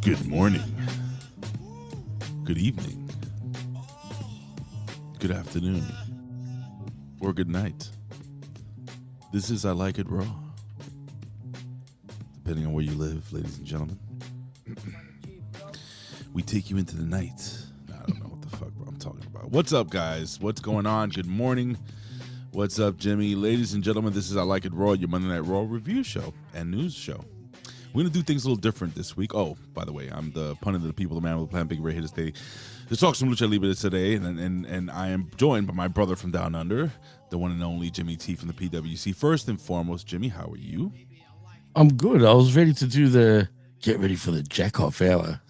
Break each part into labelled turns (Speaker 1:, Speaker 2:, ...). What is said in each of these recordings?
Speaker 1: Good morning, good evening, good afternoon, or good night. This is I Like It Raw. Depending on where you live, ladies and gentlemen. We take you into the night. I don't know what the fuck I'm talking about. What's up, guys? What's going on? Good morning. What's up, Jimmy? Ladies and gentlemen, this is I Like It Raw, your Monday Night Raw review show and news show. We're going to do things a little different this week. Oh, by the way, I'm the pundit of the people, the man with the plan, Big Ray here to stay. To talk some Lucha Libre today, and I am joined by my brother from down under, the one and only Jimmy T from the PWC. First and foremost, Jimmy, how are you?
Speaker 2: I'm good. I was ready to do the get ready for the jack-off hour.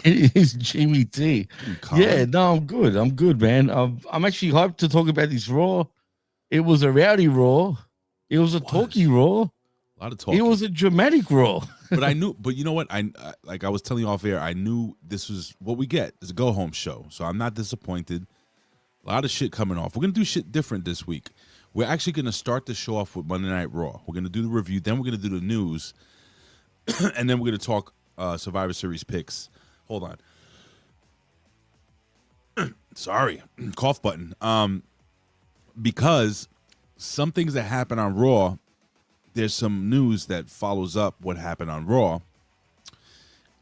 Speaker 2: It's Jimmy T. Yeah, no, I'm good. I'm good, man. I'm actually hyped to talk about this Raw. It was a rowdy Raw. It was a talky Raw.
Speaker 1: A lot of talking.
Speaker 2: It was a dramatic Raw.
Speaker 1: But you know what? I was telling you off air, I knew this was what we get. It's a go-home show, so I'm not disappointed. A lot of shit coming off. We're going to do shit different this week. We're actually going to start the show off with Monday Night Raw. We're going to do the review, then we're going to do the news, and then we're going to talk Survivor Series picks. Hold on. Sorry. Cough button. Because some things that happen on Raw, there's some news that follows up what happened on Raw,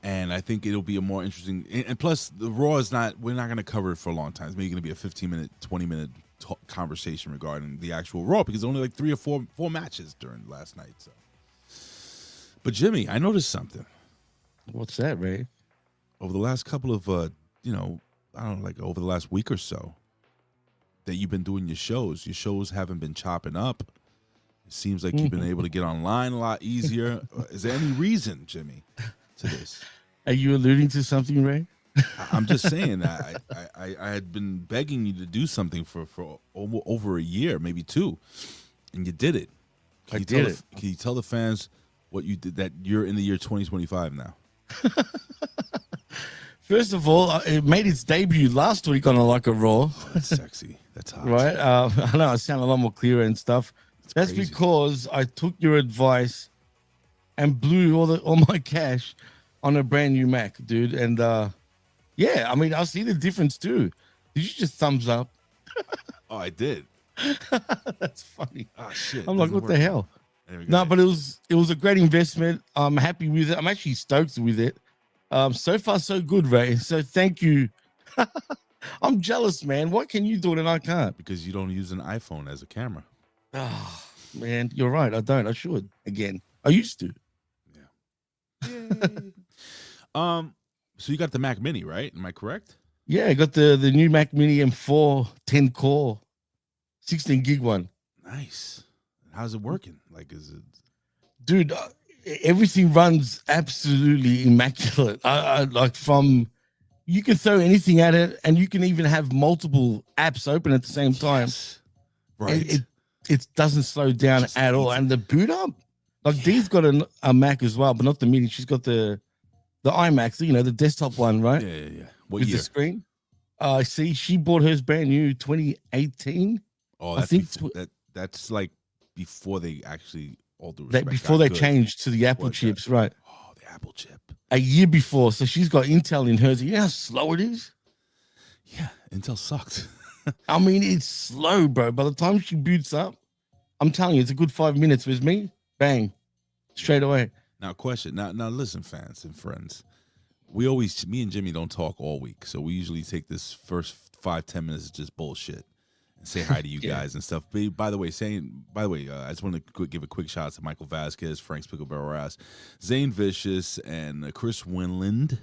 Speaker 1: and I think it'll be a more interesting. And plus, the Raw is not. We're not going to cover it for a long time. It's maybe going to be a 15-minute, 20-minute conversation regarding the actual Raw because only like 3 or 4 matches during last night. So, but Jimmy, I noticed something.
Speaker 2: What's that, Ray?
Speaker 1: Over the last couple of, I don't know, like over the last week or so, that you've been doing your shows. Your shows haven't been chopping up. It seems like you've been able to get online a lot easier. Is there any reason, Jimmy, to this?
Speaker 2: Are you alluding to something, Ray?
Speaker 1: I'm just saying that I had been begging you to do something for over a year, maybe 2, and you did it. Can you tell the fans what you did, that you're in the year 2025 now?
Speaker 2: First of all, it made its debut last week on I Like It Raw.
Speaker 1: Oh, that's sexy. That's hot.
Speaker 2: Right? I know I sound a lot more clearer and stuff. That's crazy. Because I took your advice and blew all my cash on a brand new Mac, dude. And yeah, I mean, I see the difference too. Did you just thumbs up?
Speaker 1: Oh, I did.
Speaker 2: That's funny.
Speaker 1: Oh shit!
Speaker 2: I'm like, what the hell? No, but it was a great investment. I'm happy with it. I'm actually stoked with it. So far, so good, Ray. So thank you. I'm jealous, man. What can you do and I can't?
Speaker 1: Because you don't use an iPhone as a camera.
Speaker 2: Oh, man, you're right. I don't. I should. Again, I used to.
Speaker 1: Yeah. So you got the Mac Mini, right? Am I correct?
Speaker 2: Yeah, I got the new Mac Mini M4 10 core 16 gig one.
Speaker 1: Nice. How's it working? Like, is it?
Speaker 2: Dude, everything runs absolutely immaculate. I like from. You can throw anything at it, and you can even have multiple apps open at the same time.
Speaker 1: Yes. Right.
Speaker 2: It doesn't slow down at all. And the boot up, like Dee's got a Mac as well, but not the Mini. She's got the iMac, the desktop one, right?
Speaker 1: Yeah. What
Speaker 2: With
Speaker 1: year?
Speaker 2: the screen. See, she bought hers brand new 2018.
Speaker 1: Oh,
Speaker 2: I think
Speaker 1: that's like before they actually
Speaker 2: before they changed to the Apple chips, right?
Speaker 1: Oh, the Apple chip.
Speaker 2: A year before, so she's got Intel in hers. You know how slow it is?
Speaker 1: Yeah, Intel sucked.
Speaker 2: I mean, it's slow, bro. By the time she boots up, I'm telling you, it's a good 5 minutes. With me, bang, straight away.
Speaker 1: Now, question. Now, listen, fans and friends. Me and Jimmy don't talk all week, so we usually take this first 5-10 minutes of just bullshit and say hi to you guys and stuff. But by the way, I just want to give a quick shout out to Michael Vasquez, Frank Spicklebarrow, Zane Vicious, and Chris Winland.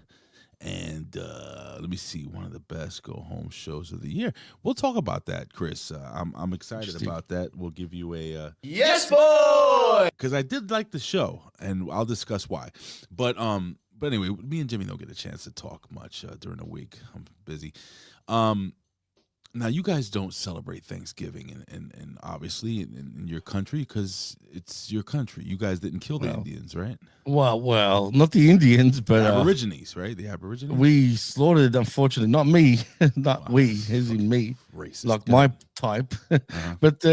Speaker 1: And let me see, one of the best go-home shows of the year. We'll talk about that, Chris. I'm excited about that. We'll give you a
Speaker 3: yes, boy,
Speaker 1: because I did like the show, and I'll discuss why. But anyway, me and Jimmy don't get a chance to talk much during the week. I'm busy. Now, you guys don't celebrate Thanksgiving, and obviously in your country because it's your country. You guys didn't kill the Indians, right?
Speaker 2: Well, not the Indians, but
Speaker 1: Aborigines, right? The Aborigines.
Speaker 2: We slaughtered, unfortunately, not me, not we, as in me,
Speaker 1: racist,
Speaker 2: like my type, but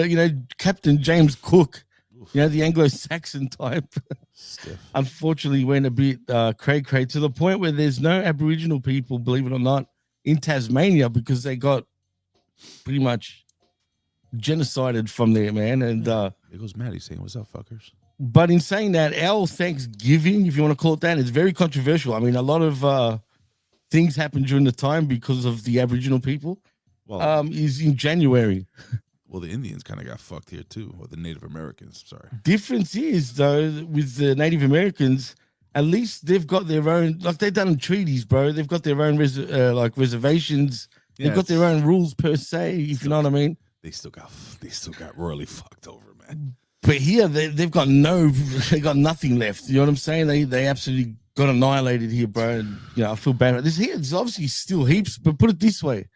Speaker 2: Captain James Cook, the Anglo-Saxon type. Unfortunately, went a bit cray-cray to the point where there's no Aboriginal people, believe it or not, in Tasmania because they got pretty much genocided from there, man. And
Speaker 1: there goes Maddie saying, "What's up, fuckers?"
Speaker 2: But in saying that, our Thanksgiving, if you want to call it that, is very controversial. I mean, a lot of things happen during the time because of the Aboriginal people. Is in January.
Speaker 1: Well, the Indians kind of got fucked here too, or the Native Americans. Sorry.
Speaker 2: Difference is though with the Native Americans, at least they've got their own, like they've done treaties, bro. They've got their own reservations. They've got their own rules per se, if you know what I mean.
Speaker 1: They still got royally fucked over, man.
Speaker 2: But here they've got nothing left. You know what I'm saying? They absolutely got annihilated here, bro. And, I feel bad. There's obviously still heaps, but put it this way: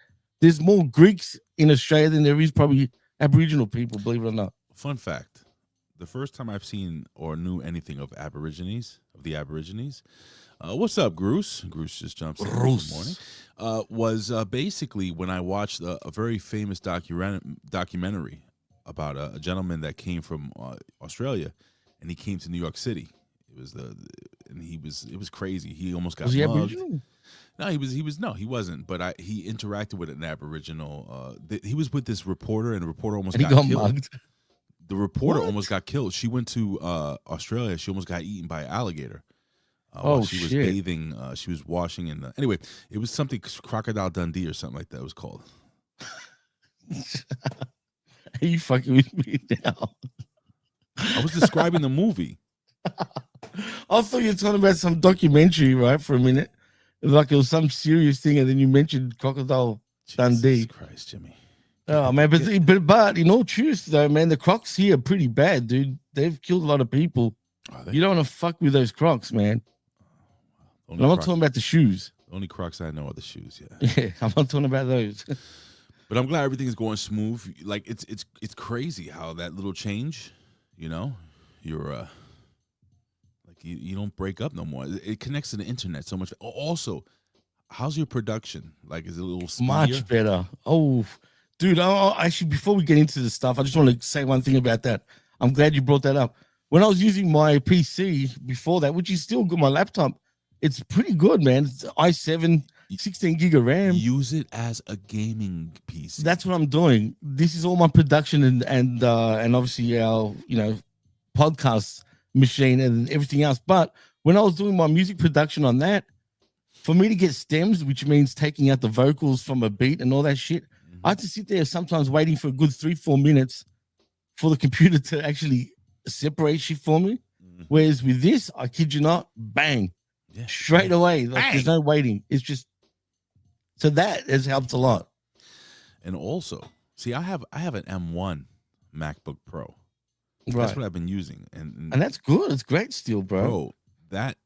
Speaker 2: there's more Greeks in Australia than there is probably Aboriginal people. Believe it or not.
Speaker 1: Fun fact: the first time I've seen or knew anything of the Aborigines. What's up, Bruce? Bruce just jumps in this morning. Was basically when I watched a very famous documentary about a gentleman that came from Australia, and he came to New York City. It was crazy. He almost got mugged.
Speaker 2: Aboriginal?
Speaker 1: No, he wasn't. But he interacted with an Aboriginal. He was with this reporter, and the reporter almost got killed. Mugged. The reporter almost got killed. She went to Australia. She almost got eaten by an alligator. She was bathing. She was washing in the. Anyway, it was something Crocodile Dundee or something like that. It was called.
Speaker 2: Are you fucking with me now?
Speaker 1: I was describing the movie.
Speaker 2: I thought you were talking about some documentary, right? For a minute, like it was some serious thing, and then you mentioned Crocodile Dundee.
Speaker 1: Jesus Christ, Jimmy.
Speaker 2: Oh man, but in all truth, though, man, the Crocs here are pretty bad, dude. They've killed a lot of people. You don't want to fuck with those Crocs, man. I'm not talking about the shoes.
Speaker 1: The only Crocs I know are the shoes.
Speaker 2: Yeah, I'm not talking about those.
Speaker 1: But I'm glad everything's going smooth. Like it's crazy how that little change, you're you don't break up no more. It connects to the internet so much. Also, how's your production? Like, is it a little speedier?
Speaker 2: Much better. Oh, dude, actually, before we get into the stuff, I just want to say one thing about that. I'm glad you brought that up. When I was using my PC before that, which is still good, my laptop, it's pretty good, man. It's i7, 16 gig of RAM.
Speaker 1: Use it as a gaming PC.
Speaker 2: That's what I'm doing. This is all my production and obviously our podcast machine and everything else. But when I was doing my music production on that, for me to get stems, which means taking out the vocals from a beat and all that shit, I had to sit there sometimes waiting for a good 3-4 minutes for the computer to actually separate shit for me. Whereas with this, I kid you not, bang, straight away. Like there's no waiting. It's just so that has helped a lot.
Speaker 1: And also, see, I have an M1 MacBook Pro.
Speaker 2: Right.
Speaker 1: That's what I've been using, and
Speaker 2: that's good. It's great still, bro.
Speaker 1: Bro, that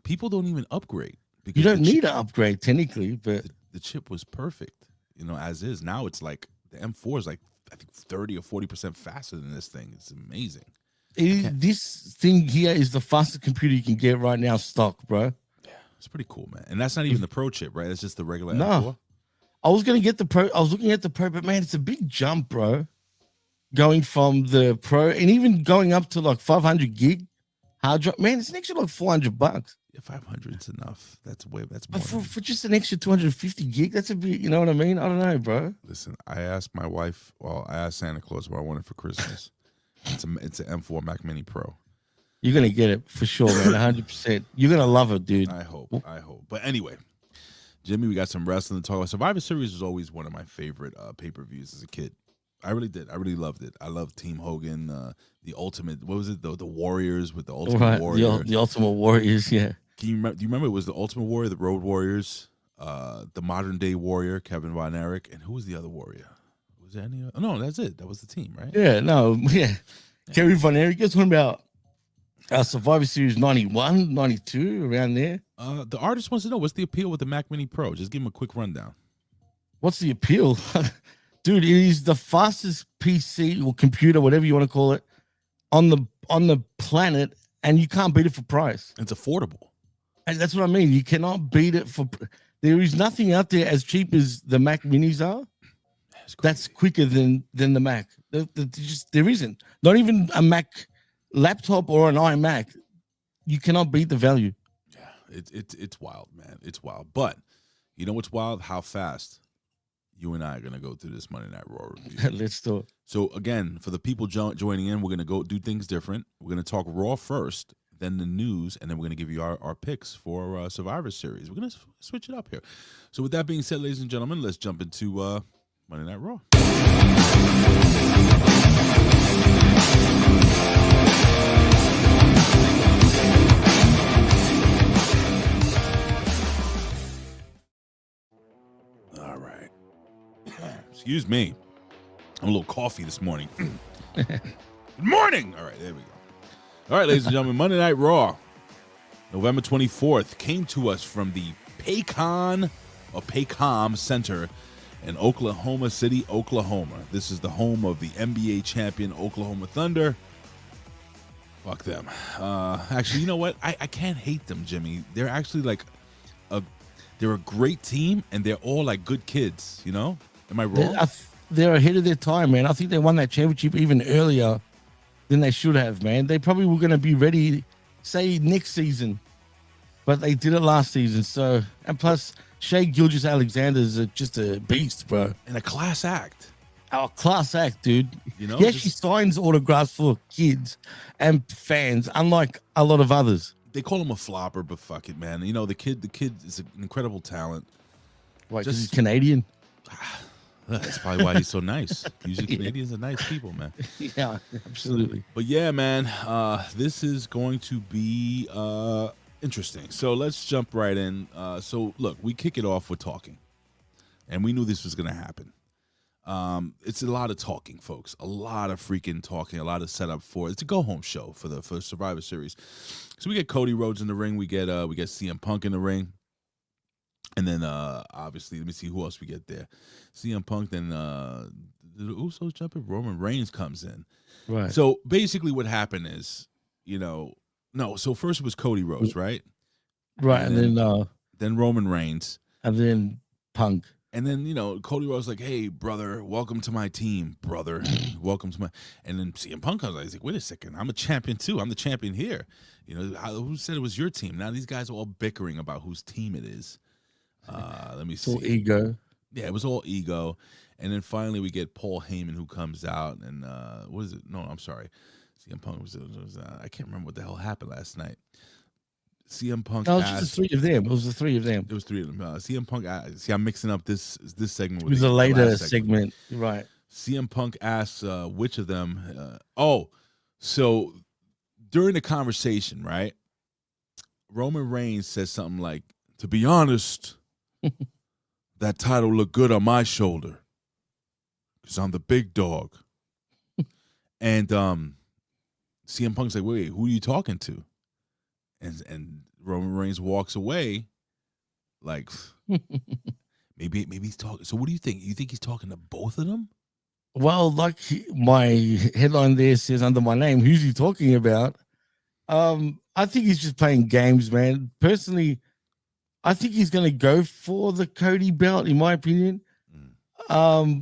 Speaker 1: people don't even upgrade.
Speaker 2: You don't need to upgrade technically, but
Speaker 1: the chip was perfect, as is. Now it's like the M4 is like I think 30 or 40% faster than this thing. It's amazing.
Speaker 2: This thing here is the fastest computer you can get right now, stock, bro.
Speaker 1: Yeah, it's pretty cool, man. And that's not even the Pro chip, right? It's just the regular M4.
Speaker 2: I was gonna get the Pro. I was looking at the Pro, but man, it's a big jump, bro. Going from the Pro and even going up to like 500 gig hard drive, man, it's an extra like $400.
Speaker 1: Yeah, 500 is enough. That's more.
Speaker 2: But for just an extra 250 gig, that's a bit. You know what I mean? I don't know, bro.
Speaker 1: Listen, I asked my wife. Well, I asked Santa Claus what I wanted for Christmas. It's an M4 Mac Mini Pro.
Speaker 2: You're gonna get it for sure, man. 100%. You're gonna love it, dude.
Speaker 1: I hope. But anyway, Jimmy, we got some wrestling to talk about. Survivor Series was always one of my favorite pay-per-views as a kid. I really did. I really loved it. I loved Team Hogan, the Ultimate. What was it? The Warriors with the Ultimate Warrior.
Speaker 2: The Ultimate Warriors, yeah.
Speaker 1: Can you remember? Do you remember it was the Ultimate Warrior, the Road Warriors, the Modern Day Warrior, Kevin Von Erich, and who was the other Warrior? Was there any? Oh, no, that's it. That was the team, right?
Speaker 2: Yeah, no, yeah. Kevin Von Erich. You're talking about Survivor Series 91, 92, around there.
Speaker 1: The artist wants to know what's the appeal with the Mac Mini Pro. Just give him a quick rundown.
Speaker 2: What's the appeal? Dude, it is the fastest PC or computer, whatever you want to call it, on the planet, and you can't beat it for price.
Speaker 1: It's affordable.
Speaker 2: And that's what I mean. You cannot beat it for. There is nothing out there as cheap as the Mac Minis are. That's quicker than the Mac. There isn't. Not even a Mac laptop or an iMac. You cannot beat the value.
Speaker 1: Yeah, it's wild, man. It's wild. But you know what's wild? How fast you and I are gonna go through this Monday Night Raw review.
Speaker 2: Let's do it.
Speaker 1: So again, for the people joining in, we're gonna go do things different. We're gonna talk Raw first, then the news, and then we're gonna give you our picks for Survivor Series. We're gonna switch it up here. So with that being said, ladies and gentlemen, let's jump into Monday Night Raw. All right. Excuse me. I'm a little coffee this morning. Good morning. All right, there we go. All right, ladies and gentlemen, Monday Night Raw, November 24th, came to us from the Paycom Center in Oklahoma City, Oklahoma. This is the home of the NBA champion Oklahoma Thunder. Fuck them. Actually, you know what? I can't hate them, Jimmy. They're actually like they're a great team, and they're all like good kids, you know? Am I wrong?
Speaker 2: They're ahead of their time, man. I think they won that championship even earlier than they should have, man. They probably were going to be ready, say, next season, but they did it last season. So, and plus, Shai Gilgeous-Alexander is just a beast, bro.
Speaker 1: And a class act.
Speaker 2: Our class act, dude. You know, he actually signs autographs for kids and fans, unlike a lot of others.
Speaker 1: They call him a flopper, but fuck it, man. You know, the kid is an incredible talent.
Speaker 2: Why, because he's Canadian?
Speaker 1: That's probably why he's so nice. Usually Canadians are nice people, man.
Speaker 2: Yeah, absolutely.
Speaker 1: But yeah, man, this is going to be interesting. So let's jump right in. So look, we kick it off with talking, and we knew this was going to happen. It's a lot of talking, folks. A lot of freaking talking. A lot of setup for it's a go home show for Survivor Series. So we get Cody Rhodes in the ring. We get CM Punk in the ring. And then obviously, let me see who else we get there. CM Punk, then the Usos jump in. Roman Reigns comes in.
Speaker 2: Right.
Speaker 1: So basically what happened is, so first it was Cody Rhodes, right?
Speaker 2: Right. And
Speaker 1: then Roman Reigns.
Speaker 2: And then Punk.
Speaker 1: And then, Cody Rhodes like, hey, brother, welcome to my team, brother. Welcome to my... And then CM Punk comes out. He's like, wait a second. I'm a champion, too. I'm the champion here. Who said it was your team? Now these guys are all bickering about whose team it is. Let me see.
Speaker 2: It's all ego.
Speaker 1: Yeah, it was all ego. And then finally we get Paul Heyman who comes out and what is it? No, I'm sorry. CM Punk was I can't remember what the hell happened last night. CM Punk.
Speaker 2: No, it was just the three of them. It was the three of them.
Speaker 1: There was three of them. CM Punk. See, I'm mixing up this segment.
Speaker 2: It was a later segment, right?
Speaker 1: CM Punk asks which of them. So during the conversation, right? Roman Reigns says something like, "To be honest, that title looked good on my shoulder because I'm the big dog." And CM Punk's like, "Wait, who are you talking to?" And Roman Reigns walks away, like maybe he's talking. So what do you think? You think he's talking to both of them?
Speaker 2: Well, like my headline there says under my name, who's he talking about? I think he's just playing games, man. Personally, I think he's going to go for the Cody belt, in my opinion. I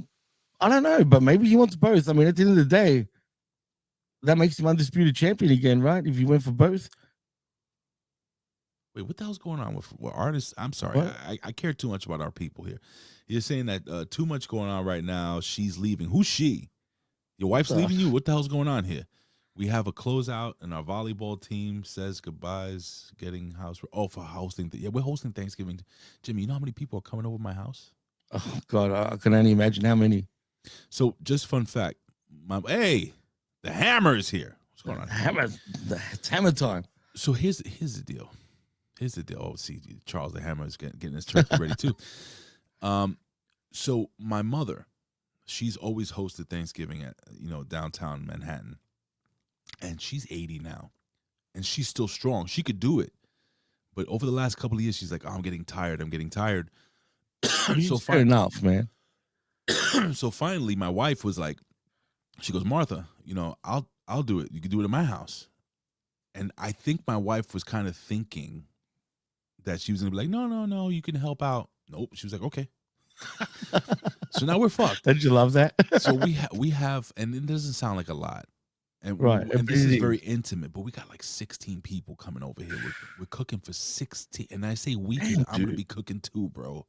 Speaker 2: don't know, but maybe he wants both. I mean, at the end of the day, that makes him undisputed champion again, right? If he went for both.
Speaker 1: Wait, what the hell's going on with artists? I'm sorry. I care too much about our people here. You're saying that too much going on right now. She's leaving. Who's she? Your wife's leaving you? What the hell's going on here? We have a closeout, and our volleyball team says goodbyes, getting house. For hosting. Yeah, we're hosting Thanksgiving. Jimmy, you know how many people are coming over my house?
Speaker 2: Oh, God, I can only imagine how many.
Speaker 1: So, just fun fact. The Hammer is here. What's going on?
Speaker 2: It's Hammer time.
Speaker 1: So, here's the deal. Oh, see, Charles the Hammer is getting his turkey ready too. So my mother, she's always hosted Thanksgiving at downtown Manhattan, and she's 80 now, and she's still strong. She could do it, but over the last couple of years, she's like, "Oh, I'm getting tired. So
Speaker 2: fair enough, man.
Speaker 1: So finally, my wife was like, she goes, Martha, I'll do it. You can do it at my house. And I think my wife was kind of thinking that she was gonna be like, no, you can help out. Nope. She was like, okay. So now we're fucked.
Speaker 2: Did you love that?
Speaker 1: So we have, and it doesn't sound like a lot, and
Speaker 2: right.
Speaker 1: And this is very intimate, but we got like 16 people coming over here. We're cooking for 16, and I say we,
Speaker 2: Damn,
Speaker 1: I'm gonna be cooking too, bro.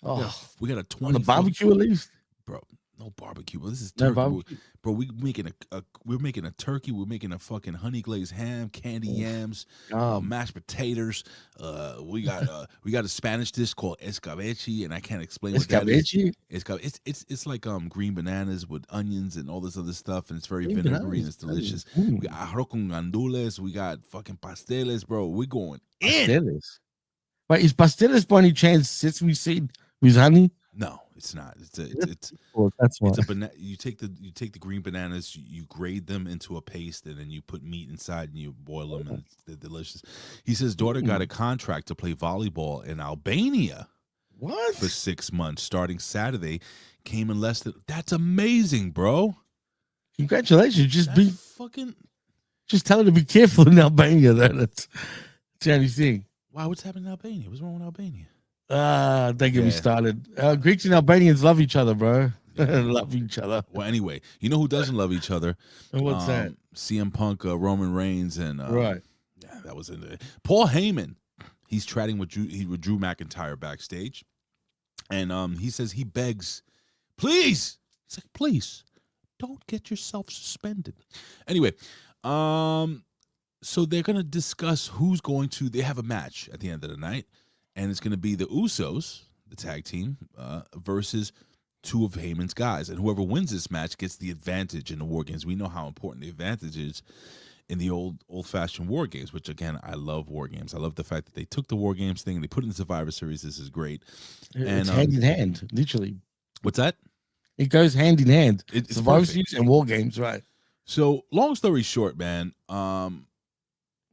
Speaker 1: We got a 20
Speaker 2: on the barbecue at least,
Speaker 1: bro. No barbecue. Well, this is turkey, bro. We're making a turkey. We're making a fucking honey glazed ham, candy yams, mashed potatoes. We got a Spanish dish called escabeche, and I can't explain what that is. It's like green bananas with onions and all this other stuff, and it's very vinegary and it's delicious. We got arroz con gandules. We got fucking pasteles, bro. We're going in.
Speaker 2: Pasteles. Wait, is pasteles by any chance sesame seed with honey?
Speaker 1: No, it's not. It's a banana. You take the green bananas, you grate them into a paste, and then you put meat inside and you boil them, and they're delicious. He says daughter got a contract to play volleyball in Albania.
Speaker 2: What?
Speaker 1: For 6 months, starting Saturday. Came in less than. That's amazing, bro.
Speaker 2: Congratulations. Just tell her to be careful in Albania. That's the only thing.
Speaker 1: Wow, what's happening in Albania? What's wrong with Albania?
Speaker 2: Don't get me started. Greeks and Albanians love each other, bro. Love each other.
Speaker 1: Well, anyway, you know who doesn't love each other?
Speaker 2: What's that?
Speaker 1: CM Punk, Roman Reigns, and
Speaker 2: right.
Speaker 1: Yeah, that was in there. Paul Heyman. He's chatting with Drew McIntyre backstage, and he says he begs, please. He's like, please, don't get yourself suspended. Anyway, so they're gonna discuss who's going to. They have a match at the end of the night. And it's going to be the Usos, the tag team, versus two of Heyman's guys. And whoever wins this match gets the advantage in the WarGames. We know how important the advantage is in the old-fashioned WarGames, which, again, I love WarGames. I love the fact that they took the WarGames thing and they put it in the Survivor Series. This is great.
Speaker 2: It's hand in hand, literally.
Speaker 1: What's that?
Speaker 2: It goes hand in hand.
Speaker 1: It's
Speaker 2: Survivor Series and WarGames, right?
Speaker 1: So, long story short, man,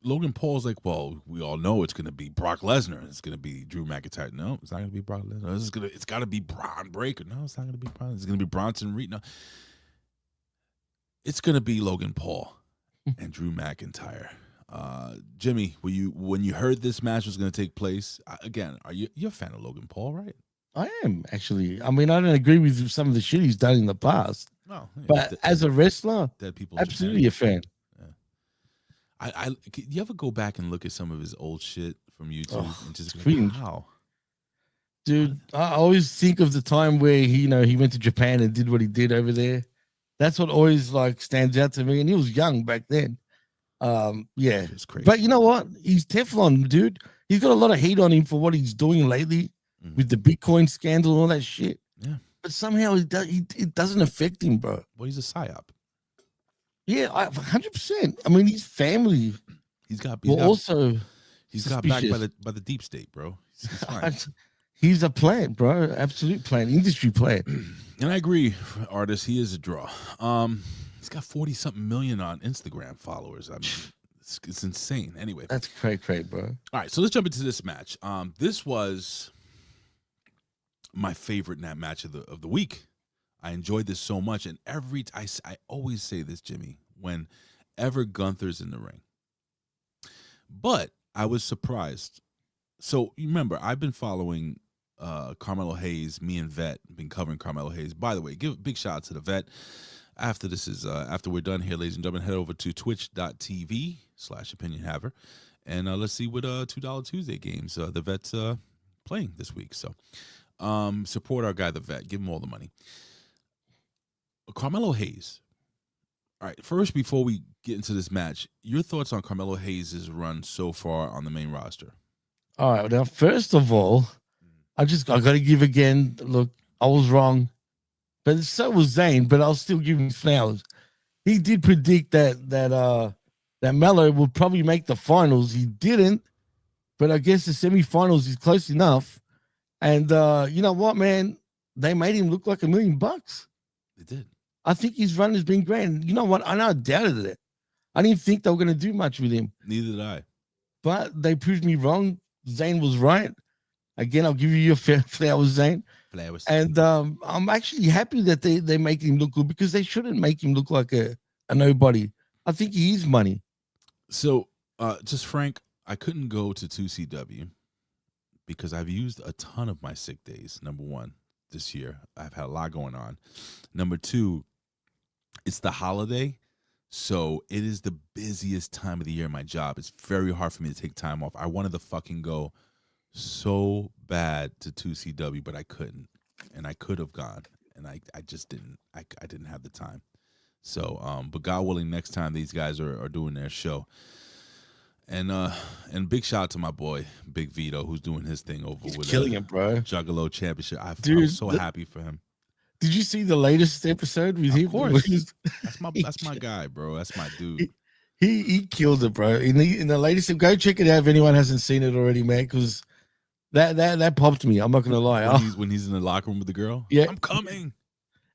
Speaker 1: Logan Paul's like, well, we all know it's going to be Brock Lesnar. It's going to be Drew McIntyre. No, it's not going to be Brock Lesnar. It's got to be Braun Breaker. No, it's not going to be Braun. It's going to be Bronson Reed. No, it's going to be Logan Paul and Drew McIntyre. Jimmy, when you heard this match was going to take place, again, you're a fan of Logan Paul, right?
Speaker 2: I am, actually. I mean, I don't agree with some of the shit he's done in the past.
Speaker 1: No,
Speaker 2: but as a wrestler,
Speaker 1: dead people
Speaker 2: absolutely a fan.
Speaker 1: You ever go back and look at some of his old shit from YouTube and just
Speaker 2: be
Speaker 1: like, wow,
Speaker 2: dude? I always think of the time where he went to Japan and did what he did over there. That's what always stands out to me. And he was young back then. Yeah,
Speaker 1: it's crazy.
Speaker 2: But you know what? He's Teflon, dude. He's got a lot of heat on him for what he's doing lately with the Bitcoin scandal and all that shit.
Speaker 1: Yeah,
Speaker 2: but somehow it doesn't affect him, bro.
Speaker 1: Well, he's a psyop.
Speaker 2: Yeah, 100%. I mean, his family.
Speaker 1: He's got backed by the deep state, bro.
Speaker 2: He's a plant, bro. Absolute plant, industry plant.
Speaker 1: And I agree, artist. He is a draw. He's got 40-something million on Instagram followers. I mean, it's insane. Anyway,
Speaker 2: that's cray, bro. All
Speaker 1: right, so let's jump into this match. This was my favorite match of the week. I enjoyed this so much, and I always say this, Jimmy, whenever Gunther's in the ring. But I was surprised. So you remember, I've been following Carmelo Hayes. Me and Vet been covering Carmelo Hayes. By the way, give a big shout out to the Vet. After we're done here, ladies and gentlemen, head over to twitch.tv/opinionhaver, and let's see what $2 Tuesday games the Vet's playing this week. So support our guy, the Vet. Give him all the money. Carmelo Hayes. All right, first, before we get into this match, your thoughts on Carmelo Hayes' run so far on the main roster?
Speaker 2: All right, now, first of all, I got to give again, look, I was wrong, but so was Zane, but I'll still give him flowers. He did predict that Melo would probably make the finals. He didn't, but I guess the semifinals is close enough. And you know what, man? They made him look like $1 million.
Speaker 1: They did.
Speaker 2: I think his run has been great. And you know what? I know I doubted it. I didn't think they were going to do much with him.
Speaker 1: Neither did I.
Speaker 2: But they proved me wrong. Zane was right. Again, I'll give you your flowers, Zane.
Speaker 1: Flowers.
Speaker 2: And I'm actually happy that they make him look good, because they shouldn't make him look like a nobody. I think he is money.
Speaker 1: So, just Frank, I couldn't go to 2CW because I've used a ton of my sick days. Number one, this year I've had a lot going on. Number two, it's the holiday, so it is the busiest time of the year in my job. It's very hard for me to take time off. I wanted to fucking go so bad to 2CW, but I couldn't, and I could have gone, and I just didn't. I didn't have the time. So, but God willing, next time these guys are doing their show. And big shout out to my boy Big Vito, who's doing his thing over
Speaker 2: He's
Speaker 1: with
Speaker 2: killing it, bro.
Speaker 1: Juggalo Championship. I was so happy for him.
Speaker 2: Did you see the latest episode with him?
Speaker 1: Of course, that's my guy, bro. That's my dude.
Speaker 2: He killed it, bro. In the latest, go check it out if anyone hasn't seen it already, man. Because that popped me. I'm not gonna lie.
Speaker 1: When he's in the locker room with the girl,
Speaker 2: yeah,
Speaker 1: I'm coming.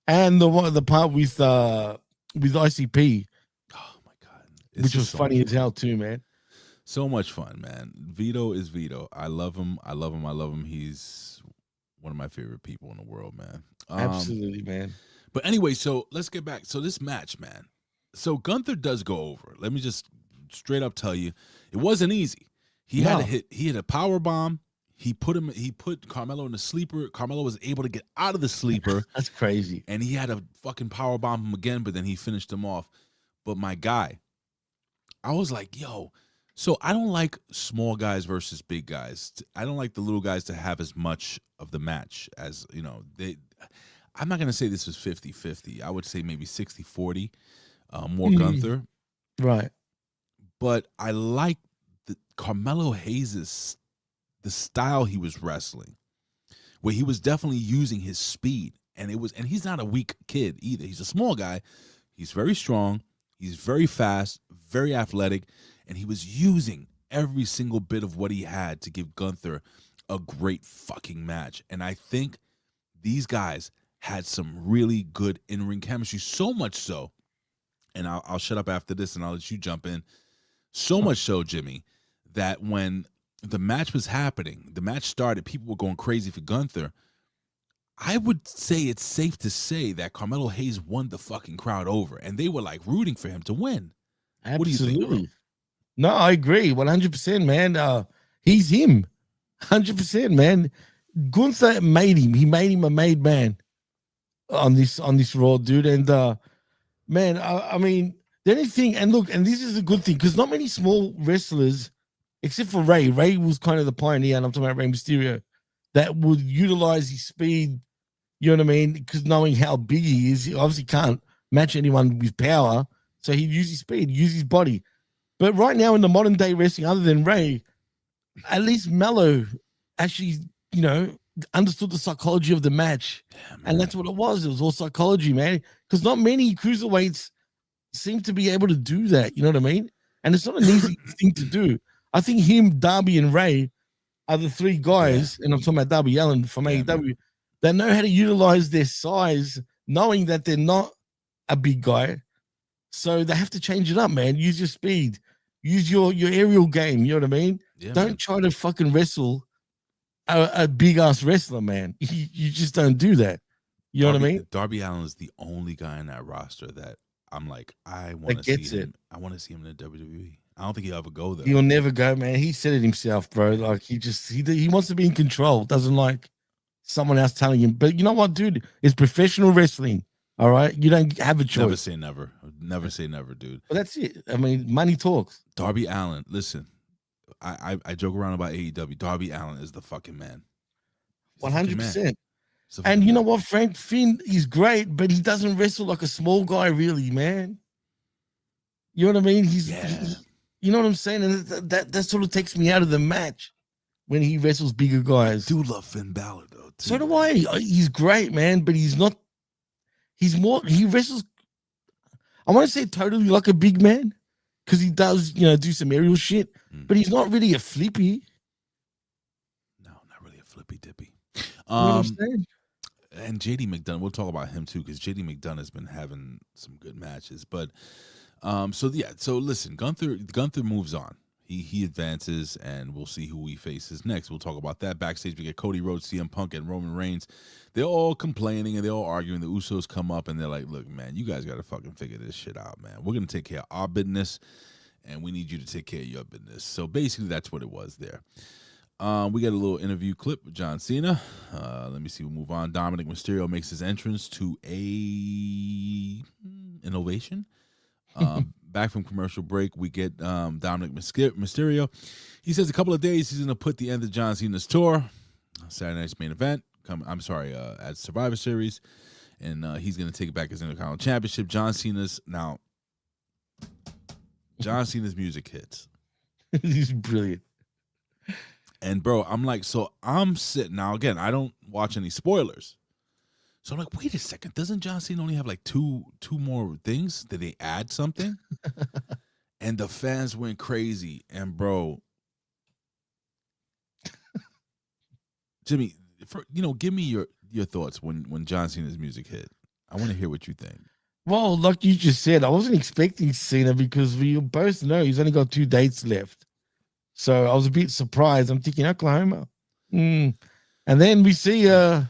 Speaker 2: And the part with ICP,
Speaker 1: oh my god,
Speaker 2: which was so funny as hell too, man.
Speaker 1: So much fun, man. Vito is Vito. I love him. I love him. I love him. He's one of my favorite people in the world, man.
Speaker 2: Absolutely, man.
Speaker 1: But anyway, so let's get back. So this match, man. So Gunther does go over. Let me just straight up tell you, it wasn't easy. He had a power bomb. He put Carmelo in a sleeper. Carmelo was able to get out of the sleeper.
Speaker 2: That's crazy.
Speaker 1: And he had to fucking power bomb him again, but then he finished him off. But my guy, I was like, yo, so I don't like small guys versus big guys. I don't like the little guys to have as much of the match as, I'm not going to say this was 50-50. I would say maybe 60-40, more Gunther.
Speaker 2: Right.
Speaker 1: But I like the Carmelo Hayes' the style he was wrestling, where he was definitely using his speed. And he's not a weak kid either. He's a small guy. He's very strong. He's very fast, very athletic. And he was using every single bit of what he had to give Gunther a great fucking match. And I think these guys had some really good in-ring chemistry, so much so, and I'll shut up after this and I'll let you jump in, so much so, Jimmy, that when the match was happening, the match started, people were going crazy for Gunther. I would say it's safe to say that Carmelo Hayes won the fucking crowd over, and they were like rooting for him to win.
Speaker 2: Absolutely.
Speaker 1: What do you think, bro?
Speaker 2: No, I agree 100%, man. He's him, 100%, man. Gunther made him. He made him a made man on this Raw, dude. And man, I mean, the only thing, and look, and this is a good thing, because not many small wrestlers, except for Ray. Ray was kind of the pioneer, and I'm talking about Rey Mysterio, that would utilize his speed. You know what I mean? Because knowing how big he is, he obviously can't match anyone with power, so he'd use his speed, use his body. But right now in the modern day wrestling, other than Ray, at least Melo actually, understood the psychology of the match. Yeah, and that's what it was. It was all psychology, man. Because not many cruiserweights seem to be able to do that. You know what I mean? And it's not an easy thing to do. I think him, Darby, and Ray are the three guys, and I'm talking about Darby Allin from AEW, that know how to utilize their size, knowing that they're not a big guy. So they have to change it up, man. Use your speed. Use your aerial game. You know what I mean? Yeah, don't try to fucking wrestle a big-ass wrestler, man. You just don't do that. You know what I mean?
Speaker 1: Darby Allin is the only guy in that roster that I'm like, I want to see him. I want to see him in the WWE. I don't think he'll ever go there.
Speaker 2: He'll never go, man. He said it himself, bro. Like he wants to be in control. Doesn't like someone else telling him. But you know what, dude? It's professional wrestling. All right, you don't have a choice.
Speaker 1: Never say never. Never say never, dude.
Speaker 2: But that's it. I mean, money talks.
Speaker 1: Darby Allin, listen. I joke around about AEW. Darby Allin is the fucking man.
Speaker 2: 100%. And you know what, Frank Finn is great, but he doesn't wrestle like a small guy, really, man. You know what I mean? You know what I'm saying? And that sort of takes me out of the match when he wrestles bigger guys.
Speaker 1: I do love Finn Balor, though. Too.
Speaker 2: So do I. He's great, man, but he's not. He wrestles, I want to say totally like a big man, because he does, do some aerial shit, but he's not really a flippy.
Speaker 1: No, not really a flippy dippy.
Speaker 2: You know what I'm saying?
Speaker 1: And JD McDonough, we'll talk about him too, because JD McDonough has been having some good matches. But so listen, Gunther moves on. he advances, and we'll see who he faces next. We'll talk about that. Backstage, we get Cody Rhodes, CM Punk, and Roman Reigns. They're all complaining and they're all arguing. The Usos come up and they're like, look, man, you guys got to fucking figure this shit out, man. We're going to take care of our business, and we need you to take care of your business. So basically, that's what it was there. We got a little interview clip with John Cena. Let me see. We'll move on. Dominik Mysterio makes his entrance to a innovation. Back from commercial break, we get Dominik Mysterio. He says a couple of days he's going to put the end of John Cena's tour. Saturday night's main event. At Survivor Series. And he's going to take back his Intercontinental Championship. John Cena's music hits.
Speaker 2: He's brilliant.
Speaker 1: And, bro, I'm sitting now. Again, I don't watch any spoilers. So I'm like, wait a second. Doesn't John Cena only have like two more things? Did they add something? And the fans went crazy. And, bro, Jimmy, give me your thoughts when John Cena's music hit. I want to hear what you think.
Speaker 2: Well, like you just said, I wasn't expecting Cena because we both know he's only got 2 dates left. So I was a bit surprised. I'm thinking Oklahoma. And then we see a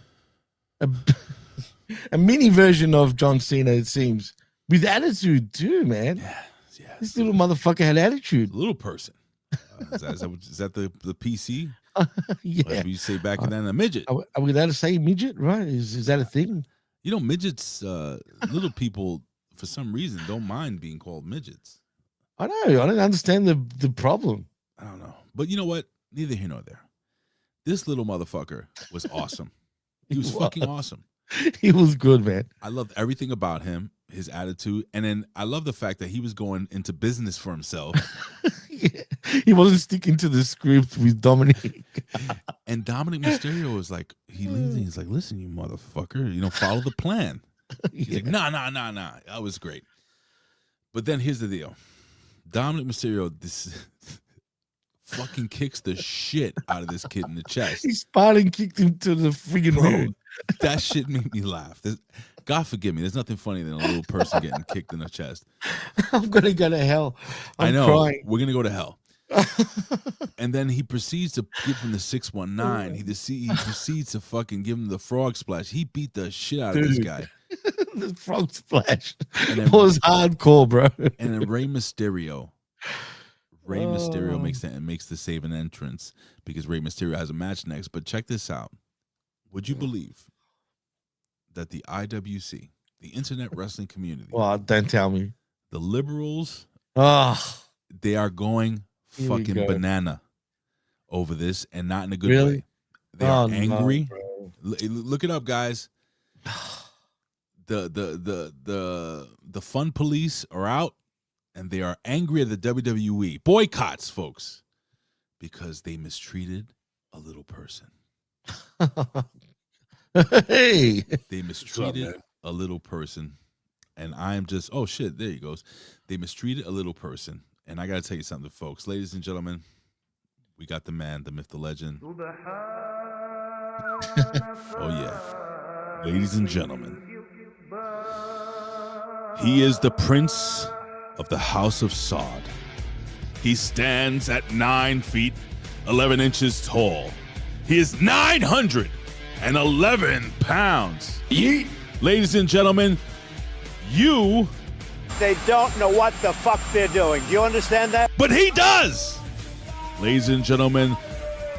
Speaker 2: mini version of John Cena, it seems, with attitude too, man.
Speaker 1: Yeah.
Speaker 2: This little motherfucker had attitude.
Speaker 1: Little person. Is that the PC?
Speaker 2: Yeah.
Speaker 1: Like we say back then, a midget.
Speaker 2: Are we allowed to say midget, right? Is that a thing?
Speaker 1: Midgets, little people, for some reason, don't mind being called midgets.
Speaker 2: I know. I don't understand the problem.
Speaker 1: I don't know. But you know what? Neither here nor there. This little motherfucker was awesome. He was fucking awesome.
Speaker 2: He was good, man.
Speaker 1: I loved everything about him, his attitude. And then I love the fact that he was going into business for himself.
Speaker 2: Yeah. He wasn't sticking to the script with Dominik.
Speaker 1: And Dominik Mysterio was like, he leans in, he's like, listen, you motherfucker, follow the plan. He's like, nah. That was great. But then here's the deal. Dominik Mysterio, this fucking kicks the shit out of this kid in the chest.
Speaker 2: He Spartan kicked him to the freaking moon.
Speaker 1: That shit made me laugh. God forgive me. There's nothing funny than a little person getting kicked in the chest.
Speaker 2: I'm going to go to hell.
Speaker 1: I know.
Speaker 2: Crying.
Speaker 1: We're going to go to hell. And then he proceeds to give him the 619. He proceeds to fucking give him the frog splash. He beat the shit out of this guy.
Speaker 2: The frog splash.
Speaker 1: And then,
Speaker 2: was hardcore, bro.
Speaker 1: And then Rey Mysterio makes the save an entrance because Rey Mysterio has a match next. But check this out. Would you believe that the IWC, the Internet Wrestling Community,
Speaker 2: well, don't tell me,
Speaker 1: the liberals,
Speaker 2: they
Speaker 1: are going fucking banana over this, and not in a good
Speaker 2: really?
Speaker 1: way. They are angry.
Speaker 2: No,
Speaker 1: look it up, guys. The fun police are out, and they are angry at the WWE. Boycotts, folks, because they mistreated a little person.
Speaker 2: Hey,
Speaker 1: they mistreated a little person, and I am just shit. There he goes. They mistreated a little person, and I gotta tell you something, folks, ladies and gentlemen. We got the man, the myth, the legend. Oh yeah, ladies and gentlemen, he is the Prince of the House of Sod. He stands at 9 feet 11 inches tall. He is 911 pounds.
Speaker 3: Yeet.
Speaker 1: Ladies and gentlemen,
Speaker 4: they don't know what the fuck they're doing. Do you understand that?
Speaker 1: But he does. Ladies and gentlemen,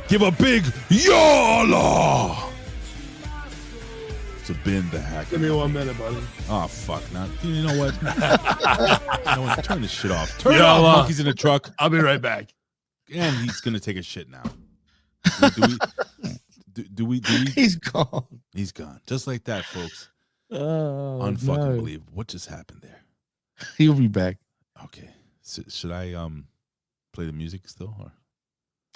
Speaker 1: give a big YOLO to Ben the Hacker.
Speaker 5: Give me 1 minute, buddy.
Speaker 1: Oh, fuck. Now, you know what? Turn this shit off. Turn it off, monkeys in the truck.
Speaker 5: I'll be right back.
Speaker 1: And he's going to take a shit now. Do we?
Speaker 2: He's gone.
Speaker 1: He's gone. Just like that, folks.
Speaker 2: Unfucking
Speaker 1: believable. What just happened there?
Speaker 2: He'll be back.
Speaker 1: Okay. So, should I play the music still? Or?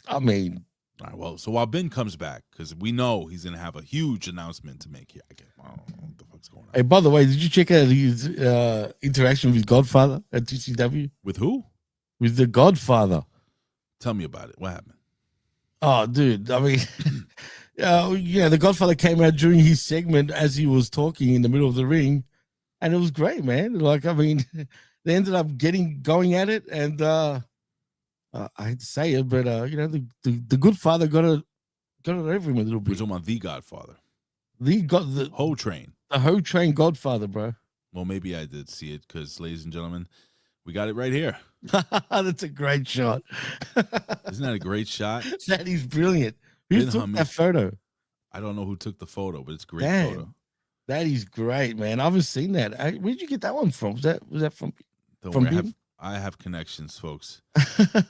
Speaker 2: I mean,
Speaker 1: all right. Well, so while Ben comes back, because we know he's gonna have a huge announcement to make here. I don't know what the fuck's going on.
Speaker 2: Hey, by the way, did you check out his interaction with Godfather at TCW?
Speaker 1: With who?
Speaker 2: With the Godfather.
Speaker 1: Tell me about it. What happened?
Speaker 2: Oh, dude. I mean, the Godfather came out during his segment as he was talking in the middle of the ring, and it was great, man. Like, I mean, they ended up going at it, and I hate to say it, but the good father got it over him a little
Speaker 1: We're
Speaker 2: bit.
Speaker 1: talking about the Godfather.
Speaker 2: The
Speaker 1: Whole Train.
Speaker 2: The Whole Train Godfather, bro.
Speaker 1: Well, maybe I did see it because, ladies and gentlemen, we got it right here.
Speaker 2: That's a great shot.
Speaker 1: Isn't that a great shot?
Speaker 2: That is brilliant. Who took that photo?
Speaker 1: I don't know who took the photo, but it's a great photo.
Speaker 2: That is great, man. I haven't seen that. Where'd you get that one from? Was that from?
Speaker 1: Don't
Speaker 2: from
Speaker 1: worry, I have connections, folks.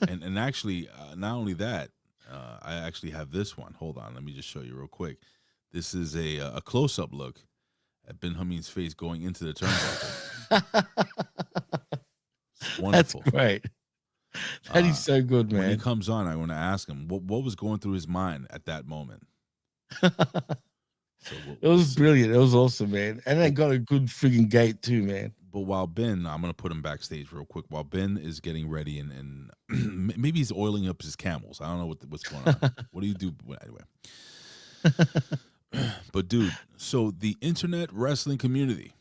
Speaker 1: and actually, not only that, I actually have this one. Hold on, let me just show you real quick. This is a close-up look at Ben Hamin's face going into the turnbuckle. Wonderful.
Speaker 2: That's great. That is so good, man.
Speaker 1: When he comes on, I want to ask him what was going through his mind at that moment.
Speaker 2: It was brilliant. It was awesome, man. And they got a good friggin' gate too, man.
Speaker 1: But while Ben, I'm going to put him backstage real quick. While Ben is getting ready and maybe he's oiling up his camels. I don't know what's going on. What do you do? Anyway. But, dude, so the internet wrestling community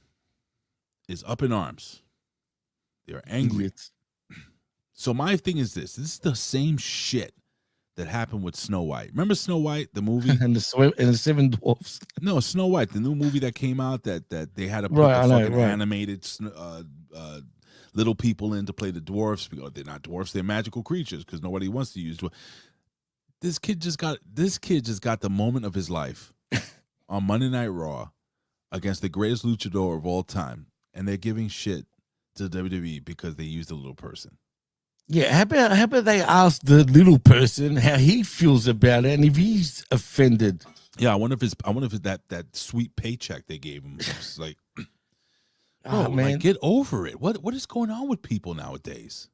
Speaker 1: is up in arms. They are angry. Idiots. So my thing is this is the same shit that happened with Snow White. Remember Snow White, the movie?
Speaker 2: and the Seven Dwarfs.
Speaker 1: No, Snow White, the new movie that came out that they had to put animated little people in to play the dwarfs. Because they're not dwarfs, they're magical creatures because nobody wants to use dwarfs. This kid just got the moment of his life on Monday Night Raw against the greatest luchador of all time, and they're giving shit to WWE because they used a little person.
Speaker 2: Yeah, how about they ask the little person how he feels about it and if he's offended?
Speaker 1: Yeah, I wonder if it's that sweet paycheck they gave him. It's like, oh man, like, get over it. What is going on with people nowadays?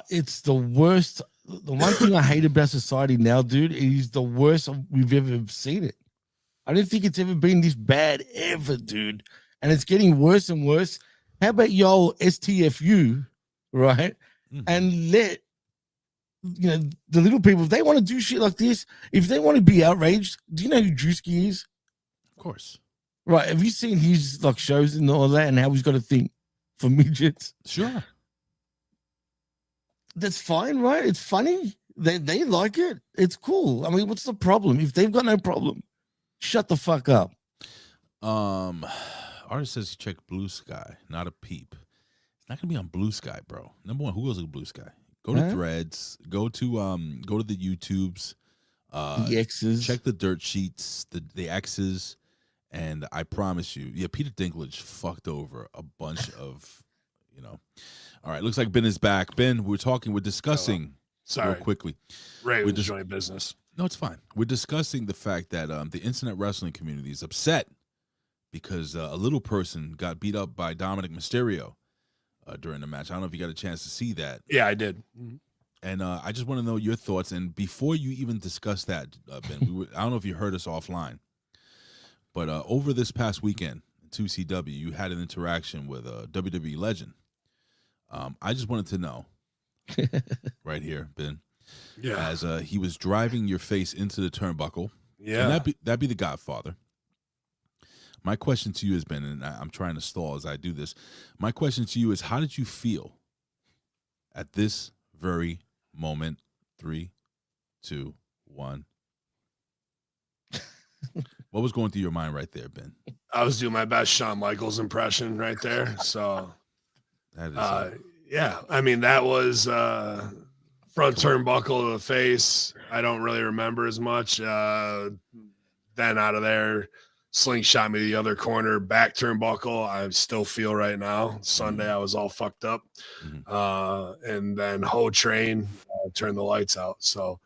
Speaker 2: It's the worst. The one thing I hate about society now, dude, is the worst we've ever seen it. I don't think it's ever been this bad ever, dude. And it's getting worse and worse. How about y'all STFU, right? Mm-hmm. And let the little people, if they want to do shit like this, if they want to be outraged, do you know who Drewski is?
Speaker 1: Of course.
Speaker 2: Right. Have you seen his shows and all that and how he's got a thing for midgets?
Speaker 1: Sure.
Speaker 2: That's fine, right? It's funny. They like it. It's cool. I mean, what's the problem? If they've got no problem, shut the fuck up.
Speaker 1: Artist says check Blue Sky, not a peep. It's not gonna be on Blue Sky, bro. Number one, who goes to Blue Sky? Go to Threads. Go to the YouTubes.
Speaker 2: The X's.
Speaker 1: Check the dirt sheets, the X's, and I promise you, Peter Dinklage fucked over a bunch of, All right, looks like Ben is back. Ben, we're discussing.
Speaker 3: Sorry,
Speaker 1: real quickly.
Speaker 3: Ray was joining business.
Speaker 1: No, it's fine. We're discussing the fact that the internet wrestling community is upset because a little person got beat up by Dominik Mysterio during the match. I don't know if you got a chance to see that.
Speaker 3: Yeah, I did. Mm-hmm.
Speaker 1: And I just want to know your thoughts. And before you even discuss that, Ben, I don't know if you heard us offline, but over this past weekend, 2CW, you had an interaction with a WWE legend. I just wanted to know, right here, Ben, as he was driving your face into the turnbuckle.
Speaker 3: Yeah,
Speaker 1: and that'd be the Godfather. My question to you has been, and I'm trying to stall as I do this, my question to you is, how did you feel at this very moment? 3, 2, 1. What was going through your mind right there, Ben?
Speaker 3: I was doing my best Shawn Michaels impression right there. So,
Speaker 1: that is,
Speaker 3: yeah, I mean, that was front turnbuckle to the face. I don't really remember as much. Then out of there, slingshot me to the other corner, back turnbuckle. I still feel right now. Sunday, I was all fucked up. Mm-hmm. And then whole train, turned the lights out. So,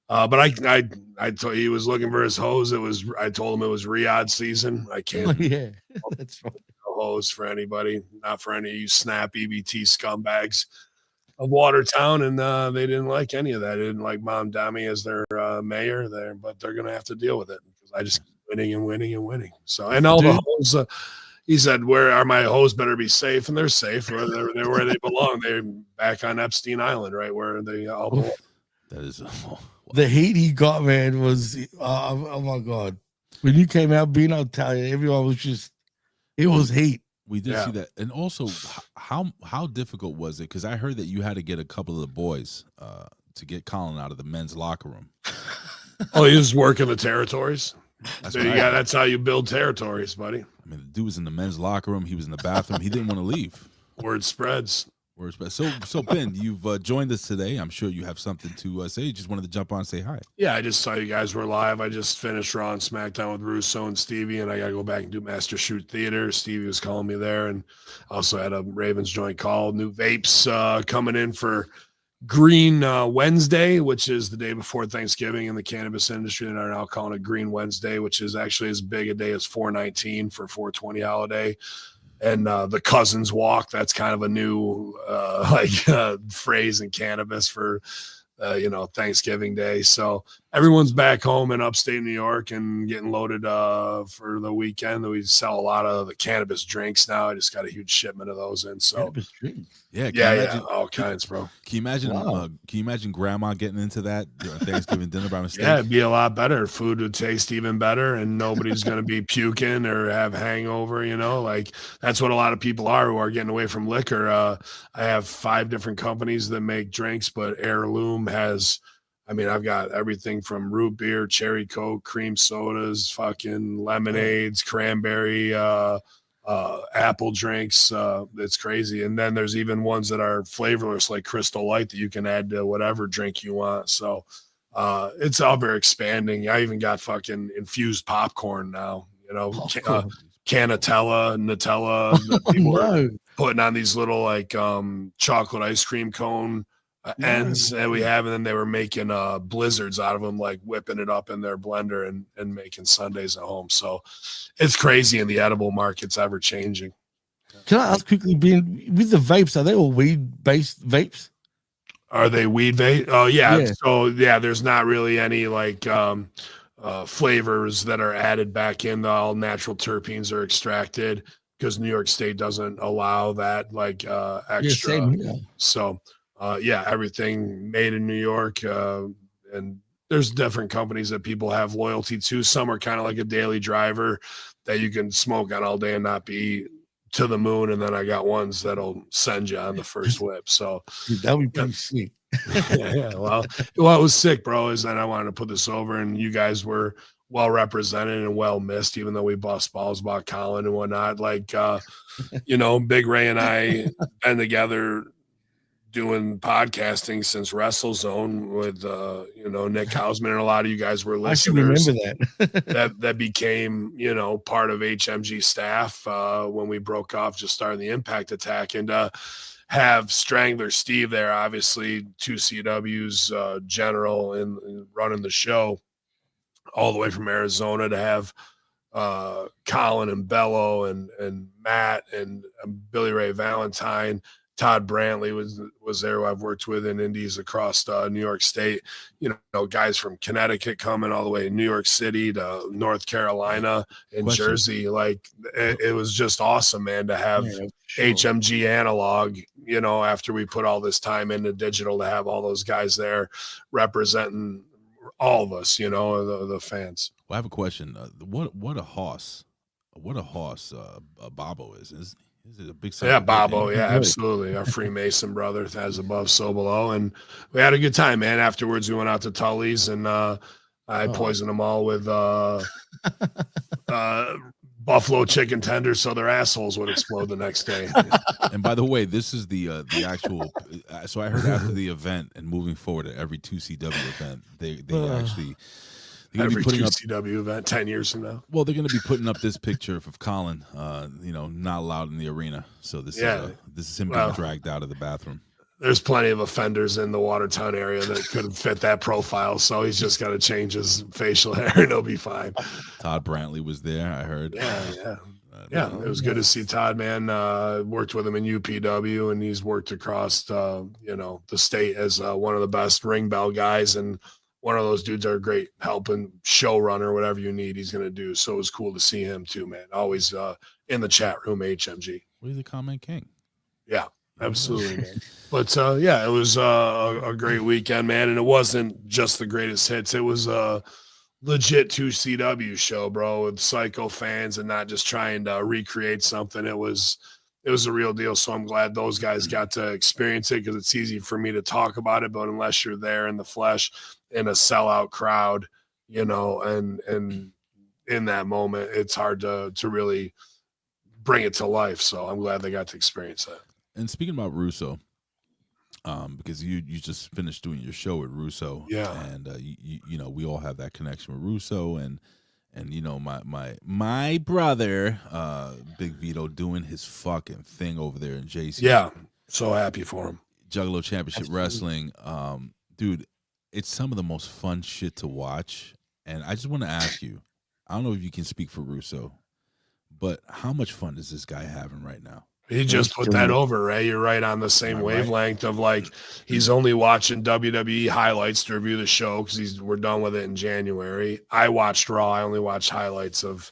Speaker 3: but I told he was looking for his hose. I told him it was Riyadh season. I can't.
Speaker 2: Yeah, that's right.
Speaker 3: No hose for anybody, not for any of you snap EBT scumbags of Watertown. And they didn't like any of that. They didn't like Mom Dami as their mayor there, but they're going to have to deal with it because I just winning and winning and winning. So, and all the hoes, he said, where are my hoes? Better be safe. And they're safe. They're where they belong. They're back on Epstein Island, right? Where they all belong.
Speaker 1: That is
Speaker 2: the heat he got, man, was oh my God. When you came out being Italian, everyone was just, it was heat.
Speaker 1: We did see that. And also, how difficult was it? Because I heard that you had to get a couple of the boys to get Colin out of the men's locker room.
Speaker 3: Oh, he was working the territories.
Speaker 1: That's
Speaker 3: right. Yeah, that's how you build territories, buddy.
Speaker 1: I mean, the dude was in the men's locker room. He was in the bathroom. He didn't want to leave.
Speaker 3: Word spreads.
Speaker 1: So Ben, you've joined us today. I'm sure you have something to say. You just wanted to jump on and say hi.
Speaker 3: Yeah, I just saw you guys were live. I just finished Raw and SmackDown with Russo and Stevie, and I got to go back and do Master Shoot Theater. Stevie was calling me there, and also had a Ravens joint call. New vapes coming in for Green Wednesday, which is the day before Thanksgiving in the cannabis industry. They're now calling it Green Wednesday, which is actually as big a day as 4/19 for 4/20 holiday. And the Cousins Walk, that's kind of a new phrase in cannabis for Thanksgiving Day. So everyone's back home in upstate New York and getting loaded for the weekend. We sell a lot of the cannabis drinks now. I just got a huge shipment of those in. So
Speaker 2: cannabis drinks.
Speaker 3: Yeah, all kinds, bro.
Speaker 1: Can you imagine?
Speaker 2: Wow.
Speaker 1: Can you imagine Grandma getting into that Thanksgiving dinner by mistake?
Speaker 3: Yeah, it'd be a lot better. Food would taste even better, and nobody's going to be puking or have hangover. Like that's what a lot of people are who are getting away from liquor. I have 5 different companies that make drinks, but Heirloom has. I've got everything from root beer, cherry Coke, cream sodas, fucking lemonades, cranberry. Apple drinks. It's crazy. And then there's even ones that are flavorless, like Crystal Light, that you can add to whatever drink you want. So it's all very expanding. I even got fucking infused popcorn now, Canatella, Nutella. People are putting on these little chocolate ice cream cone ends that we have, and then they were making blizzards out of them, like whipping it up in their blender and making sundaes at home. So it's crazy, and the edible market's ever changing.
Speaker 2: Can I ask quickly, Ben, with the vapes, are they all weed-based vapes?
Speaker 3: Are they weed vape? Oh yeah. So yeah, there's not really any flavors that are added back in. All natural terpenes are extracted because New York State doesn't allow that extra. So everything made in New York, and there's different companies that people have loyalty to. Some are kind of like a daily driver that you can smoke on all day and not be to the moon. And then I got ones that'll send you on the first whip. So
Speaker 2: that would be pretty sweet.
Speaker 3: Well, it was sick, bro, is that I wanted to put this over, and you guys were well represented and well missed, even though we bust balls about Colin and whatnot. Big Ray and I been together doing podcasting since WrestleZone with Nick Hausman, and a lot of you guys were listeners.
Speaker 2: I remember that.
Speaker 3: that became part of HMG staff when we broke off, just starting the Impact Attack, and have Strangler Steve there, obviously 2CW's general and running the show all the way from Arizona, to have Colin and Bello and Matt and Billy Ray Valentine. Todd Brantley was there, who I've worked with in indies across New York State. Guys from Connecticut coming all the way to New York City to North Carolina and Jersey. It was just awesome, man, to have HMG analog, after we put all this time into digital, to have all those guys there representing all of us, the fans.
Speaker 1: Well, I have a question. What a hoss Bobo is. Is it a big
Speaker 3: Yeah, Bobo. Yeah, absolutely. Our Freemason brother, as above, so below. And we had a good time, man. Afterwards, we went out to Tully's, and I poisoned them all with buffalo chicken tenders so their assholes would explode the next day.
Speaker 1: And by the way, this is the actual. So I heard after the event and moving forward at every 2CW event, they actually.
Speaker 3: Every 2CW event 10 years from now.
Speaker 1: Well, they're going to be putting up this picture of Colin, not allowed in the arena. So this is him being dragged out of the bathroom.
Speaker 3: There's plenty of offenders in the Watertown area that could fit that profile. So he's just got to change his facial hair and he'll be fine.
Speaker 1: Todd Brantley was there, I heard.
Speaker 3: Yeah, it was good to see Todd, man. Worked with him in UPW, and he's worked across, the state as one of the best ring bell guys, and one of those dudes are great help and showrunner, whatever you need, he's going to do. So it was cool to see him too, man. Always in the chat room, HMG.
Speaker 1: What is the comment king?
Speaker 3: Yeah, absolutely, man. But it was a great weekend, man. And it wasn't just the greatest hits. It was a legit 2CW show, bro, with Psycho fans and not just trying to recreate something. It was it was a real deal. So I'm glad those guys got to experience it, because it's easy for me to talk about it, but unless you're there in the flesh in a sellout crowd, you know, and in that moment, it's hard to really bring it to life. So I'm glad they got to experience that.
Speaker 1: And speaking about Russo, because you just finished doing your show with Russo,
Speaker 3: yeah,
Speaker 1: and you know, we all have that connection with Russo, and you know, my brother, Big Vito, doing his fucking thing over there in JC.
Speaker 3: Yeah, so happy for him.
Speaker 1: Juggalo Championship Wrestling, dude, it's some of the most fun shit to watch. And I just want to ask you, I don't know if you can speak for Russo, but how much fun is this guy having right now?
Speaker 3: He just put that over, Ray. You're right on the same wavelength of, like, he's only watching WWE highlights to review the show, because we're done with it in January. I watched Raw. I only watched highlights of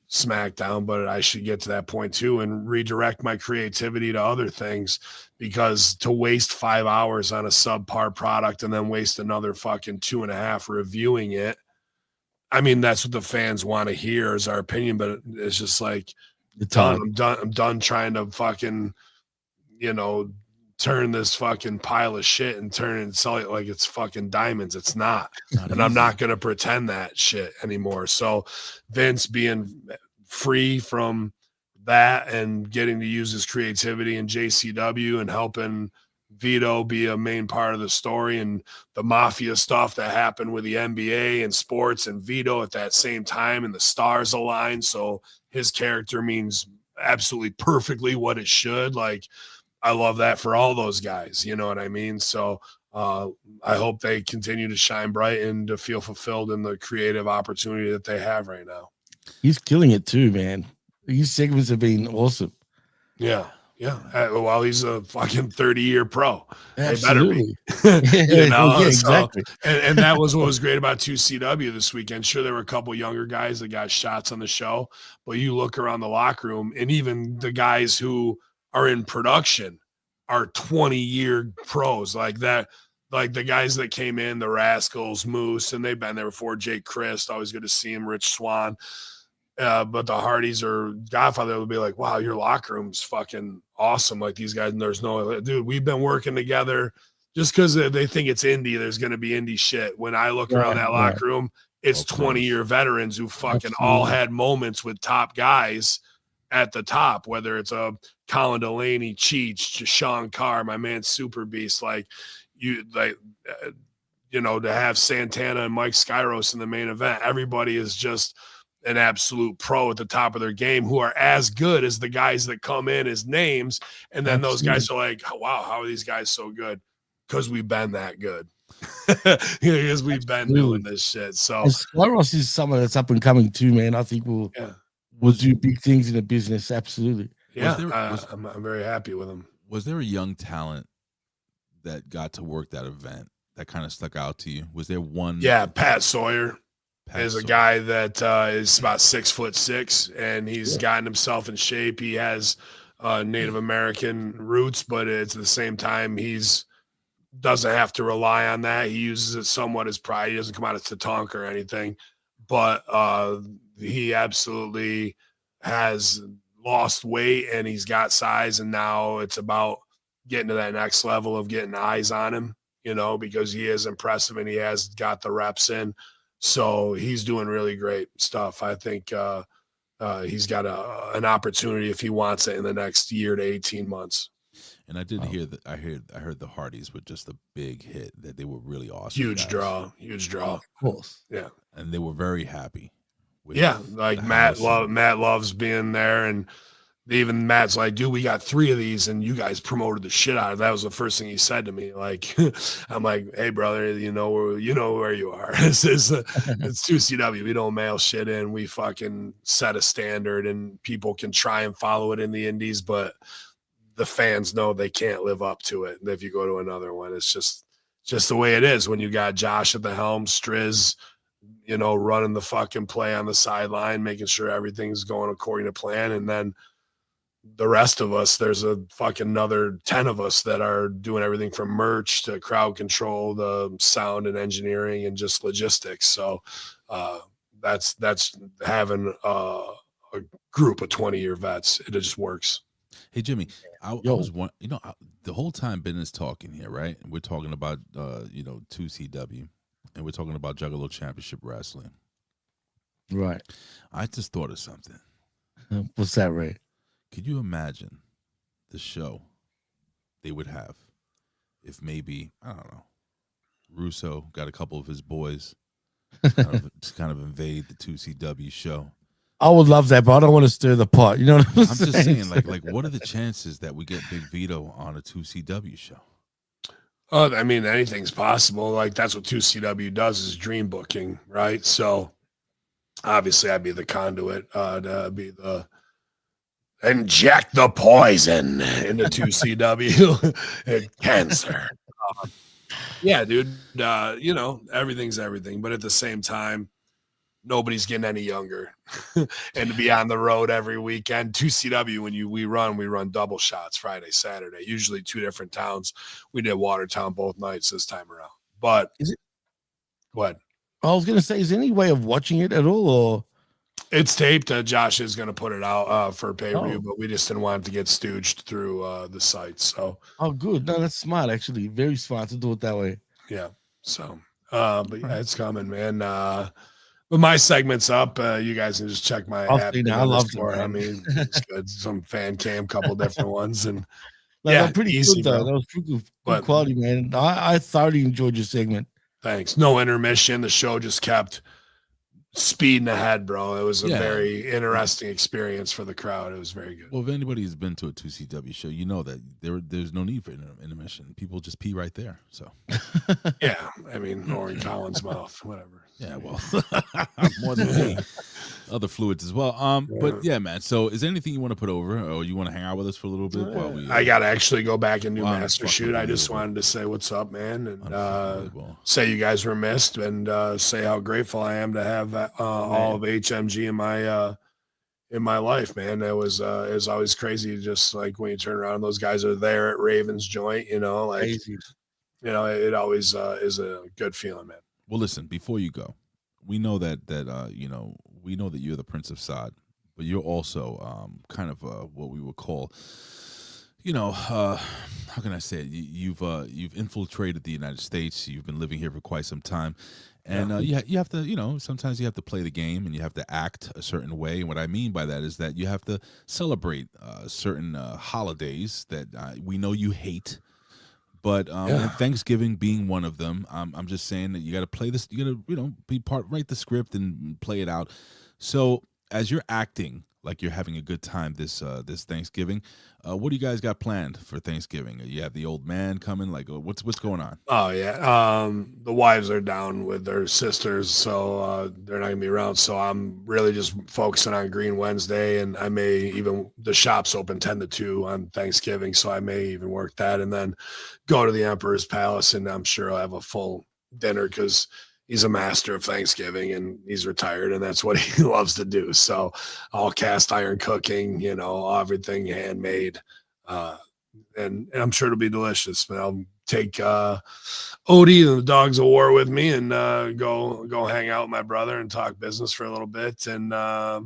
Speaker 3: SmackDown, but I should get to that point too and redirect my creativity to other things, because to waste 5 hours on a subpar product and then waste another fucking 2.5 reviewing it. I mean, that's what the fans want to hear, is our opinion, but it's just like, I'm done trying to fucking, you know, turn this fucking pile of shit and turn it and sell it like it's fucking diamonds. It's not. And I'm not going to pretend that shit anymore. So Vince being free from that and getting to use his creativity in JCW and helping Vito be a main part of the story, and the mafia stuff that happened with the NBA and sports and Vito at that same time, and the stars aligned. So his character means absolutely perfectly what it should. Like, I love that for all those guys. You know what I mean? So I hope they continue to shine bright and to feel fulfilled in the creative opportunity that they have right now.
Speaker 2: He's killing it too, man. These segments have been awesome.
Speaker 3: Yeah. Yeah. Well, he's a fucking 30-year pro.
Speaker 2: Absolutely.
Speaker 3: You know?
Speaker 2: Yeah, exactly.
Speaker 3: So, and that was what was great about 2CW this weekend. Sure, there were a couple younger guys that got shots on the show, but you look around the locker room, and even the guys who are in production are 20-year pros like that. Like the guys that came in, the Rascals, Moose, and they've been there before. Jake Christ, always good to see him. Rich Swan. But the Hardys or Godfather will be like, wow, your locker room's fucking awesome. Like, these guys, and there's no, dude, we've been working together. Just because they think it's indie, there's going to be indie shit. When I look around that locker room, it's 20-year veterans who fucking all had moments with top guys at the top, whether it's a Colin Delaney, Cheech, Sean Carr, my man Super Beast, like, you know, to have Santana and Mike Skyros in the main event, everybody is just an absolute pro at the top of their game, who are as good as the guys that come in as names. And then those guys are like, wow, how are these guys so good? Because we've been that good. Because we've been doing this shit. So
Speaker 2: Skyros is someone that's up and coming too, man. I think we'll do big things in the business. Absolutely.
Speaker 3: Yeah. I'm very happy with him.
Speaker 1: Was there a young talent that got to work that event that kind of stuck out to you? Was there one?
Speaker 3: Yeah. Pat Sawyer is a guy that is about 6'6", and he's gotten himself in shape. He has Native American roots, but at the same time, doesn't have to rely on that. He uses it somewhat as pride. He doesn't come out as Tatanka or anything, but he absolutely has lost weight and he's got size, and now it's about getting to that next level of getting eyes on him, you know, because he is impressive and he has got the reps in. So he's doing really great stuff. I think he's got an opportunity if he wants it in the next year to 18 months.
Speaker 1: And I did hear that. I heard the Hardys were just a big hit. That they were really awesome.
Speaker 3: Huge draw.
Speaker 2: Of course.
Speaker 3: Yeah.
Speaker 1: And they were very happy.
Speaker 3: Like Matt loves being there, and even Matt's like, dude, we got 3 of these, and you guys promoted the shit out of it. That was the first thing he said to me. Like, I'm like, hey, brother, you know where you are. It's 2CW. We don't mail shit in. We fucking set a standard, and people can try and follow it in the indies, but the fans know they can't live up to it. And if you go to another one, it's just the way it is when you got Josh at the helm, Striz, you know, running the fucking play on the sideline, making sure everything's going according to plan, and then the rest of us, there's a fucking another 10 of us that are doing everything from merch to crowd control, the sound and engineering and just logistics. So that's having a group of 20-year vets. It just works.
Speaker 1: Hey, Jimmy, I was one. The whole time Ben is talking here, right? We're talking about 2CW, and we're talking about Juggalo Championship Wrestling.
Speaker 2: Right.
Speaker 1: I just thought of something.
Speaker 2: What's that, Ray?
Speaker 1: Could you imagine the show they would have if maybe, I don't know, Russo got a couple of his boys to kind of invade the 2CW show?
Speaker 2: I would love that, but I don't want to stir the pot. You know what I'm saying?
Speaker 1: Just saying, like, what are the chances that we get Big Vito on a 2CW show?
Speaker 3: Oh, I mean, anything's possible. Like, that's what 2CW does, is dream booking, right? So obviously I'd be the conduit to be the inject the poison into 2CW and cancer. Yeah, dude. Everything's everything, but at the same time, nobody's getting any younger. And to be on the road every weekend, 2CW, when we run double shots Friday, Saturday, usually 2 different towns. We did Watertown both nights this time around. But
Speaker 2: is it
Speaker 3: what?
Speaker 2: I was gonna say, is there any way of watching it at all, or
Speaker 3: it's taped? Josh is gonna put it out for pay-per-view, but we just didn't want it to get stooged through the site. So
Speaker 2: good. No, that's smart, actually. Very smart to do it that way.
Speaker 3: Yeah. So but yeah, it's coming, man. But my segment's up. You guys can just check my app.
Speaker 2: I love it.
Speaker 3: I mean, it's good. Some fan cam, couple different ones, and
Speaker 2: yeah, pretty easy, good though. That was pretty good quality, man. I thoroughly enjoyed your segment.
Speaker 3: Thanks. No intermission. The show just kept speeding ahead, bro. It was a very interesting experience for the crowd. It was very good.
Speaker 1: Well, if anybody's been to a 2CW show, you know that there's no need for intermission. People just pee right there. So
Speaker 3: yeah, I mean, or in Colin's mouth, whatever.
Speaker 1: Yeah, well, more than me. Other fluids as well. But yeah, man. So, is there anything you want to put over, or you want to hang out with us for a little bit while we?
Speaker 3: I gotta actually go back and do Master Shoot. I just wanted to say what's up, man, and say you guys were missed, and say how grateful I am to have all of HMG in my life, man. It was always crazy, just like when you turn around, those guys are there at Raven's joint, like crazy. It always is a good feeling, man.
Speaker 1: Well, listen, before you go, we know that we know that you're the Prince of Sod, but you're also kind of what we would call, how can I say it? You've infiltrated the United States. You've been living here for quite some time, and you have to, sometimes you have to play the game and you have to act a certain way. And what I mean by that is that you have to celebrate certain holidays that we know you hate. But and Thanksgiving being one of them, I'm just saying that you got to play this. You got to, write the script and play it out. So as you're acting like you're having a good time this Thanksgiving, what do you guys got planned for Thanksgiving? You have the old man coming. Like, what's going on?
Speaker 3: Oh yeah, the wives are down with their sisters, so they're not gonna be around. So I'm really just focusing on Green Wednesday, and I may even, the shop's open 10 to 2 on Thanksgiving, so I may even work that, and then go to the Emperor's Palace, and I'm sure I'll have a full dinner because he's a master of Thanksgiving and he's retired and that's what he loves to do. So all cast iron cooking, everything handmade. And I'm sure it'll be delicious, but I'll take Odie and the dogs of war with me and go hang out with my brother and talk business for a little bit. And I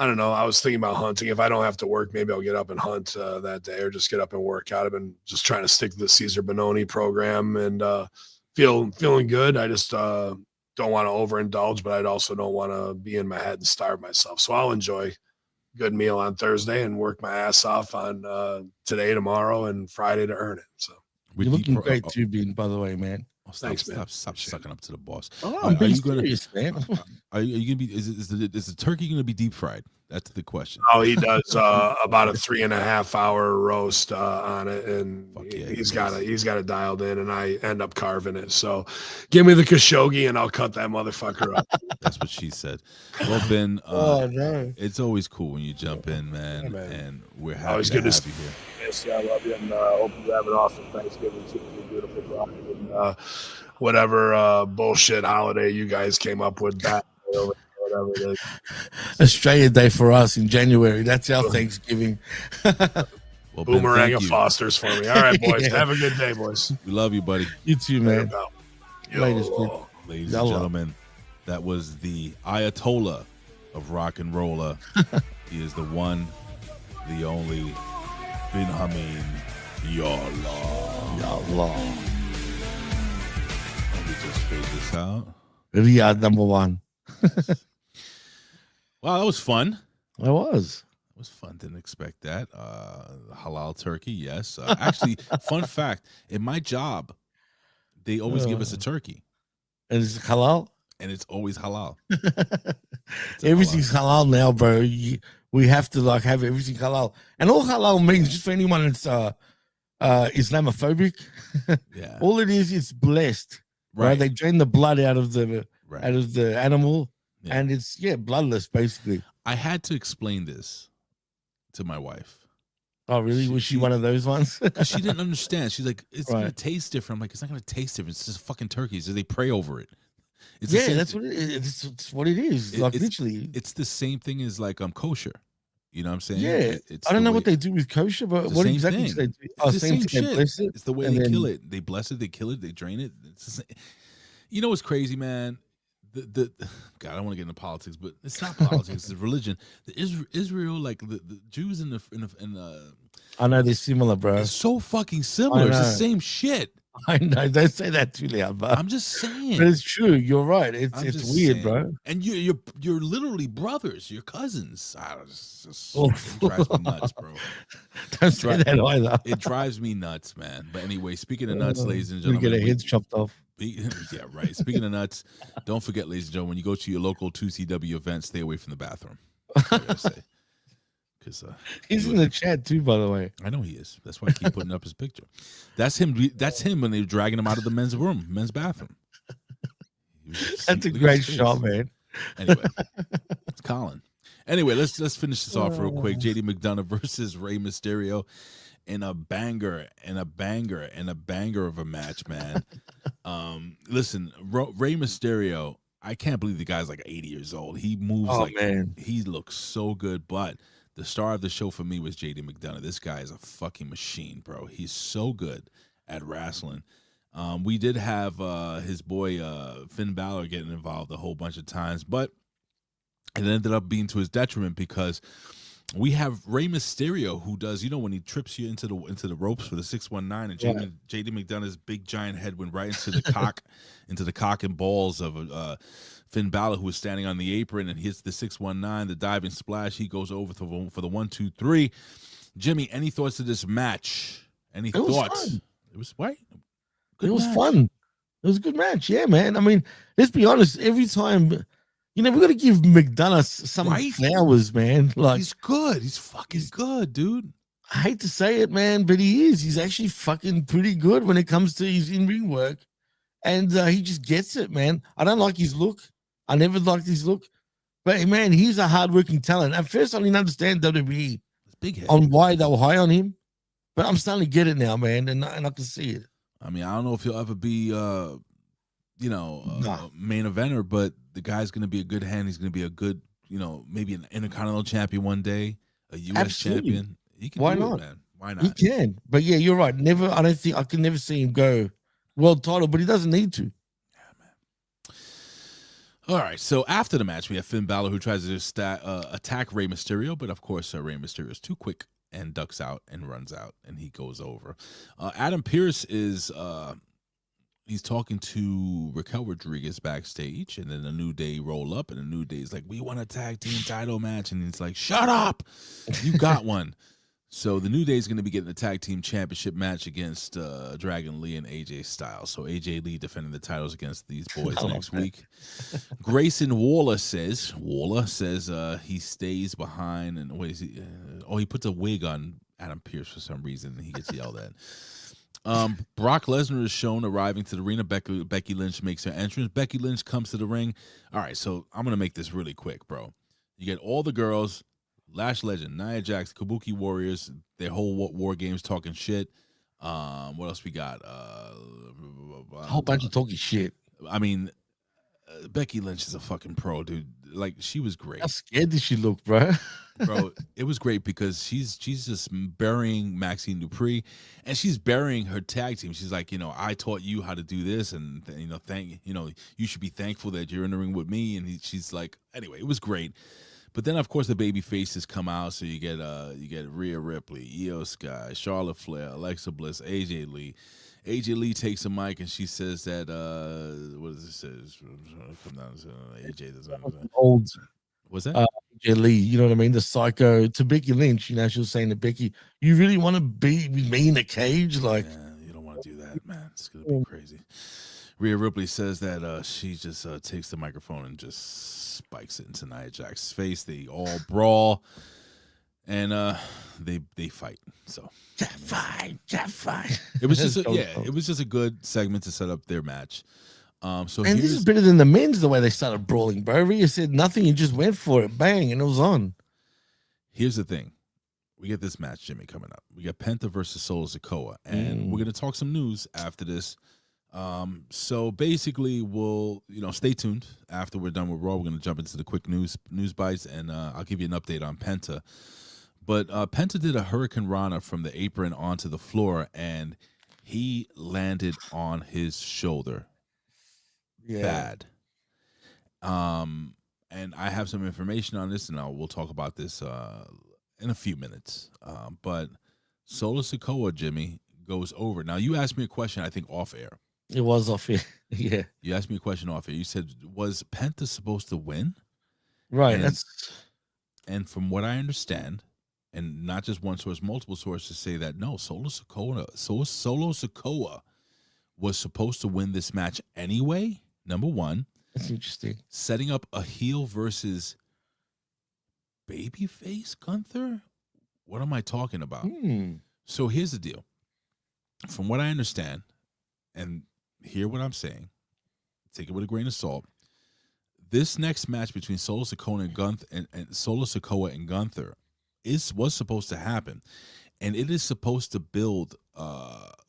Speaker 3: don't know. I was thinking about hunting. If I don't have to work, maybe I'll get up and hunt that day or just get up and work out. I've been just trying to stick to the Caesar Bononi program and feeling good. I just don't want to overindulge, but I also don't want to be in my head and starve myself. So I'll enjoy a good meal on Thursday and work my ass off on today, tomorrow, and Friday to earn it. So
Speaker 2: you're looking great too, Bean, by the way, man.
Speaker 1: Thanks, man. Stop sucking up to the boss.
Speaker 2: I'm being serious, man.
Speaker 1: Are you gonna be? Is the turkey gonna be deep fried? That's the question.
Speaker 3: Oh, he does about a 3.5 hour roast on it, and he's got it dialed in, and I end up carving it. So, give me the Khashoggi, and I'll cut that motherfucker up.
Speaker 1: That's what she said. Well, Ben,
Speaker 2: no.
Speaker 1: It's always cool when you jump in, man, and we're happy
Speaker 3: always
Speaker 1: to
Speaker 3: good
Speaker 1: have you here.
Speaker 3: Yes, I love you, and hope you have an awesome Thanksgiving too. Beautiful bride, and whatever bullshit holiday you guys came up with, that whatever it is.
Speaker 2: Australia Day for us in January. That's our Thanksgiving.
Speaker 1: Well,
Speaker 3: Boomerang
Speaker 1: Ben,
Speaker 3: of Foster's for me. All right, boys. Have a good day, boys.
Speaker 1: We love you, buddy.
Speaker 2: You too, man.
Speaker 1: Ladies and gentlemen, that was the Ayatollah of rock and roller. He is the one, the only bin Hamin.
Speaker 2: Yallah.
Speaker 1: Let me just fade this out.
Speaker 2: Riyadh #1.
Speaker 1: Wow, that was fun.
Speaker 2: It was.
Speaker 1: It was fun. Didn't expect that. Halal turkey, yes. Actually, fun fact: in my job, they always give us a turkey,
Speaker 2: and it's halal.
Speaker 1: And it's always halal.
Speaker 2: Everything's halal now, bro. We have to like have everything halal, and all halal means, just for anyone that's Islamophobic,
Speaker 1: yeah,
Speaker 2: all it is, it's blessed. Right? They drain the blood out of the animal, and it's bloodless basically.
Speaker 1: I had to explain this to my wife.
Speaker 2: Oh, really? Was she one of those ones?
Speaker 1: Because she didn't understand. She's like, it's gonna taste different. I'm like, it's not gonna taste different. It's just fucking turkey. So they pray over it. It's
Speaker 2: that's what it is. It's what it is. Like literally,
Speaker 1: it's the same thing as like kosher. You know what I'm saying?
Speaker 2: Yeah, I don't know what they do with kosher, but what exactly do they do?
Speaker 1: It's the same shit.
Speaker 2: They bless it,
Speaker 1: it's the way they kill it. They bless it. They kill it. They drain it. It's you know what's crazy, man? God, I don't want to get into politics, but it's not politics. It's religion. The Israel, like the Jews in the
Speaker 2: I know they're similar, bro.
Speaker 1: It's so fucking similar. It's the same shit.
Speaker 2: I know. Don't say that too loud, but
Speaker 1: I'm just saying.
Speaker 2: But it's true. You're right. It's weird, bro.
Speaker 1: And you're literally brothers. You're cousins. It drives me nuts, bro.
Speaker 2: Don't say that either.
Speaker 1: It drives me nuts, man. But anyway, speaking of nuts, ladies and gentlemen,
Speaker 2: we get our heads chopped off.
Speaker 1: Yeah, right. Speaking of nuts, don't forget, ladies and gentlemen, when you go to your local 2CW event, stay away from the bathroom. That's what I gotta say. Because
Speaker 2: he's in the chat too, by the way.
Speaker 1: I know he is. That's why I keep putting up his picture. That's him. That's him when they were dragging him out of the men's bathroom.
Speaker 2: That's a great shot, man.
Speaker 1: Anyway, it's Colin. Anyway, let's finish this off real quick. JD McDonough versus Rey Mysterio in a banger of a match, man. Listen, Rey Mysterio, I can't believe the guy's like 80 years old. He moves man. He looks so good, but the star of the show for me was JD McDonough. This guy is a fucking machine, bro. He's so good at wrestling. We did have his boy Finn Balor getting involved a whole bunch of times, but it ended up being to his detriment because we have Rey Mysterio, who does, when he trips you into the ropes for the 619, and JD McDonough's big giant head went right into the cock and balls of Finn Balor, who was standing on the apron, and hits the 619, the diving splash. He goes over for the 1-2-3. Jimmy, any thoughts to this match? Any thoughts?
Speaker 2: Fun.
Speaker 1: It was right.
Speaker 2: It was fun. It was a good match. Yeah, man. I mean, let's be honest. Every time, we got to give McDonough some flowers, man. Like,
Speaker 1: he's good. He's fucking good, dude.
Speaker 2: I hate to say it, man, but he is. He's actually fucking pretty good when it comes to his in-ring work. And he just gets it, man. I don't like his look. I never liked his look. But, man, he's a hardworking talent. At first, I didn't understand WWE on why they were high on him. But I'm starting to get it now, man, and I can see it.
Speaker 1: I mean, I don't know if he'll ever be, main eventer, but the guy's going to be a good hand. He's going to be a good, maybe an Intercontinental champion one day, a U.S. champion. He can
Speaker 2: Why
Speaker 1: do
Speaker 2: not?
Speaker 1: it, man. Why not?
Speaker 2: He can. But, yeah, you're right. I can never see him go world title, but he doesn't need to.
Speaker 1: All right, so after the match, we have Finn Balor, who tries to attack Rey Mysterio, but of course, Rey Mysterio is too quick and ducks out and runs out, and he goes over. Adam Pearce is he's talking to Raquel Rodriguez backstage, and then the New Day roll up, and the New Day is like, "We want a tag team title match," and he's like, "Shut up, you got one." So the New Day is going to be getting a tag team championship match against Dragon Lee and AJ Styles. So AJ Lee defending the titles against these boys next week. Grayson Waller says he stays behind, and what is he? He puts a wig on Adam Pearce for some reason, and he gets yelled at. Brock Lesnar is shown arriving to the arena. Becky Lynch makes her entrance. Becky Lynch comes to the ring. All right, so I'm going to make this really quick, bro. You get all the girls, Lash Legend, Nia Jax, Kabuki Warriors, their whole WarGames talking shit. What else we got? A
Speaker 2: whole bunch of talking shit.
Speaker 1: I mean, Becky Lynch is a fucking pro, dude. Like, she was great.
Speaker 2: How scared did she look, bro?
Speaker 1: Bro, it was great because she's just burying Maxine Dupree, and she's burying her tag team. She's like, I taught you how to do this, and you should be thankful that you're in the ring with me. And she's like, anyway, it was great. But then, of course, the baby faces come out. So you get Rhea Ripley, Io Sky, Charlotte Flair, Alexa Bliss, AJ Lee. AJ Lee takes a mic and she says that what does it say? Come down to AJ doesn't
Speaker 2: old.
Speaker 1: What's that?
Speaker 2: AJ Lee, you know what I mean? The psycho to Becky Lynch. You know, she was saying to Becky, "You really want to be with me in a cage?" Like,
Speaker 1: yeah, you don't want to do that, man. It's gonna be crazy. Rhea Ripley says that she just takes the microphone and just spikes it into Nia Jax's face. They all brawl, and they fight. So
Speaker 2: that fight.
Speaker 1: It was just it was just a good segment to set up their match. So
Speaker 2: and this is better than the men's the way they started brawling, bro. Rhea said nothing, he just went for it, bang, and it was on.
Speaker 1: Here's the thing. We get this match, Jimmy, coming up. We got Penta versus Solo Sikoa, and we're gonna talk some news after this. So basically, we'll stay tuned. After we're done with Raw, we're gonna jump into the quick news bites, and I'll give you an update on Penta. But Penta did a Hurricane Rana from the apron onto the floor, and he landed on his shoulder. Yeah. Bad. And I have some information on this, and we'll talk about this in a few minutes. But Solo Sikoa, Jimmy, goes over. Now, you asked me a question, I think, off air.
Speaker 2: It was off air. Yeah.
Speaker 1: You asked me a question off air. You said, was Penta supposed to win?
Speaker 2: Right.
Speaker 1: And from what I understand, and not just one source, multiple sources say that no, Solo Sikoa was supposed to win this match anyway. Number one.
Speaker 2: That's interesting.
Speaker 1: Setting up a heel versus babyface Gunther? What am I talking about? So here's the deal. From what I understand, and hear what I'm saying, take it with a grain of salt. This next match between Solo Sikoa and Gunther and Solo Sikoa and Gunther was supposed to happen, and it is supposed to build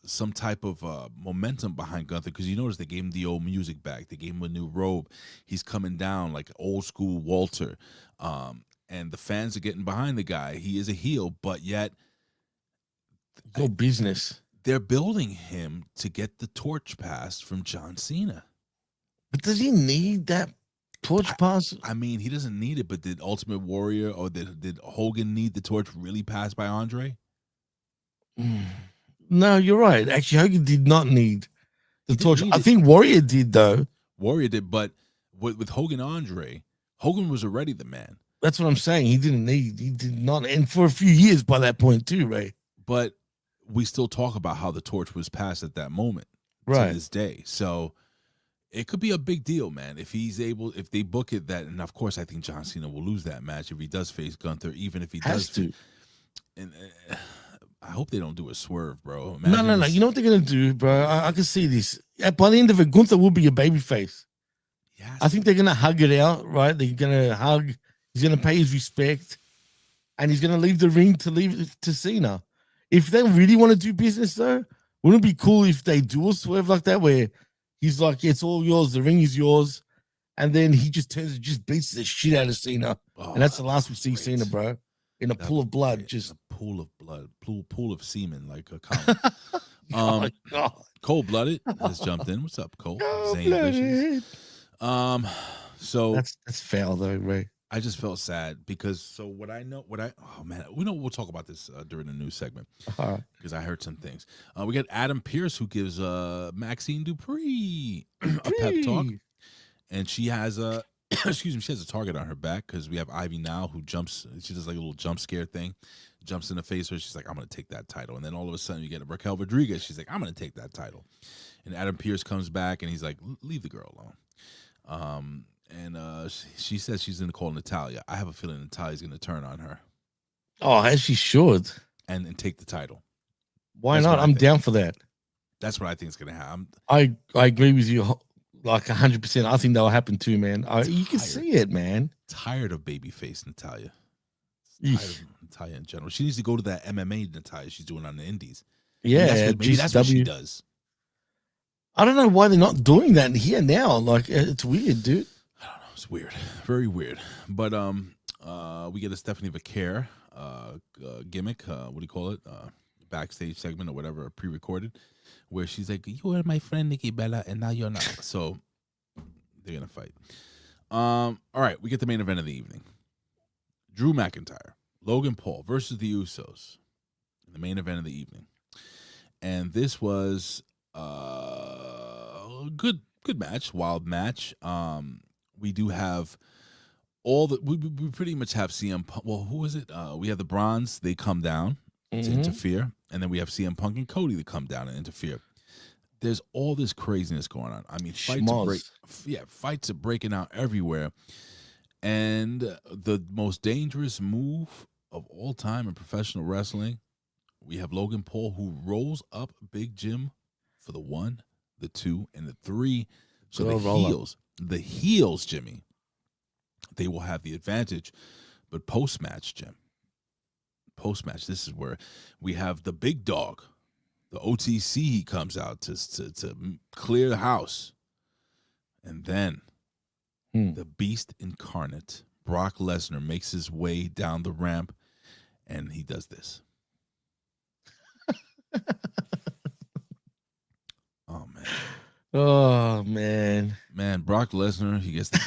Speaker 1: some type of momentum behind Gunther, because you notice they gave him the old music back. They gave him a new robe. He's coming down like old school Walter, and the fans are getting behind the guy. He is a heel, but yet
Speaker 2: no business.
Speaker 1: They're building him to get the torch passed from John Cena.
Speaker 2: But does he need that torch pass?
Speaker 1: I mean, he doesn't need it, but did Ultimate Warrior or did Hogan need the torch really passed by Andre?
Speaker 2: No, you're right. Actually, Hogan did not need the torch. I think Warrior did, though.
Speaker 1: Warrior did, but with Hogan Andre, Hogan was already the man.
Speaker 2: That's what I'm saying. He did not. And for a few years by that point, too, Ray.
Speaker 1: But we still talk about how the torch was passed at that moment to this day. So it could be a big deal, man. If they book it that, and of course, I think John Cena will lose that match if he does face Gunther, even if he does. And I hope they don't do a swerve, bro.
Speaker 2: No. You know what they're gonna do, bro? I can see this. By the end of it, Gunther will be a babyface. Yes. I think they're gonna hug it out, right? They're gonna hug. He's gonna pay his respect, and he's gonna leave the ring to Cena. If they really want to do business, though, wouldn't it be cool if they do a swerve like that, where he's like, "It's all yours. The ring is yours," and then he just turns and just beats the shit out of Cena, and that's the last we see Cena, bro. In a pool of blood, just
Speaker 1: a pool of blood, pool of semen, like a comet. Cold Blooded has jumped in. What's up, Cole? So
Speaker 2: that's foul though, Ray.
Speaker 1: I just felt sad because we'll talk about this during the news segment because I heard some things. We got Adam Pearce who gives Maxine Dupree a pep talk, and she has a. Excuse me, she has a target on her back because we have Ivy now who jumps. She does like a little jump scare thing, jumps in the face her. She's like, I'm going to take that title. And then all of a sudden you get Raquel Rodriguez. She's like, I'm going to take that title. And Adam Pearce comes back and he's like, leave the girl alone. And she says she's going to call Natalya. I have a feeling Natalya's going to turn on her.
Speaker 2: Oh, as she should.
Speaker 1: And take the title.
Speaker 2: Why not? I'm down for that.
Speaker 1: That's what I think is going to happen.
Speaker 2: I agree with you. Like 100%. I think that'll happen too, man. You can see it, man.
Speaker 1: Tired of babyface Natalya. Tired of Natalya in general. She needs to go to that MMA Natalya she's doing on the indies.
Speaker 2: Yeah,
Speaker 1: maybe that's what she does.
Speaker 2: I don't know why they're not doing that here now. Like, it's weird, dude.
Speaker 1: I don't know. It's weird. Very weird. But we get a Stephanie Vaquer gimmick. What do you call it? Backstage segment or whatever, pre-recorded. Where she's like, you were my friend Nikki Bella, and now you're not. So they're gonna fight. All right, we get the main event of the evening. Drew McIntyre, Logan Paul versus the Usos in the main event of the evening. And this was a good match, wild match. We do have we pretty much have CM Punk. Well, who is it? We have the Bronze. They come down to interfere. And then we have CM Punk and Cody to come down and interfere. There's all this craziness going on. I mean, fights are breaking out everywhere. And the most dangerous move of all time in professional wrestling, we have Logan Paul, who rolls up Big Jim for the 1, the 2, and the 3. So the heels, Jimmy, they will have the advantage. But post-match, Jim, this is where we have the big dog, the OTC. He comes out to clear the house. And then the beast incarnate, Brock Lesnar, makes his way down the ramp, and he does this.
Speaker 2: Oh man,
Speaker 1: Brock Lesnar, he gets the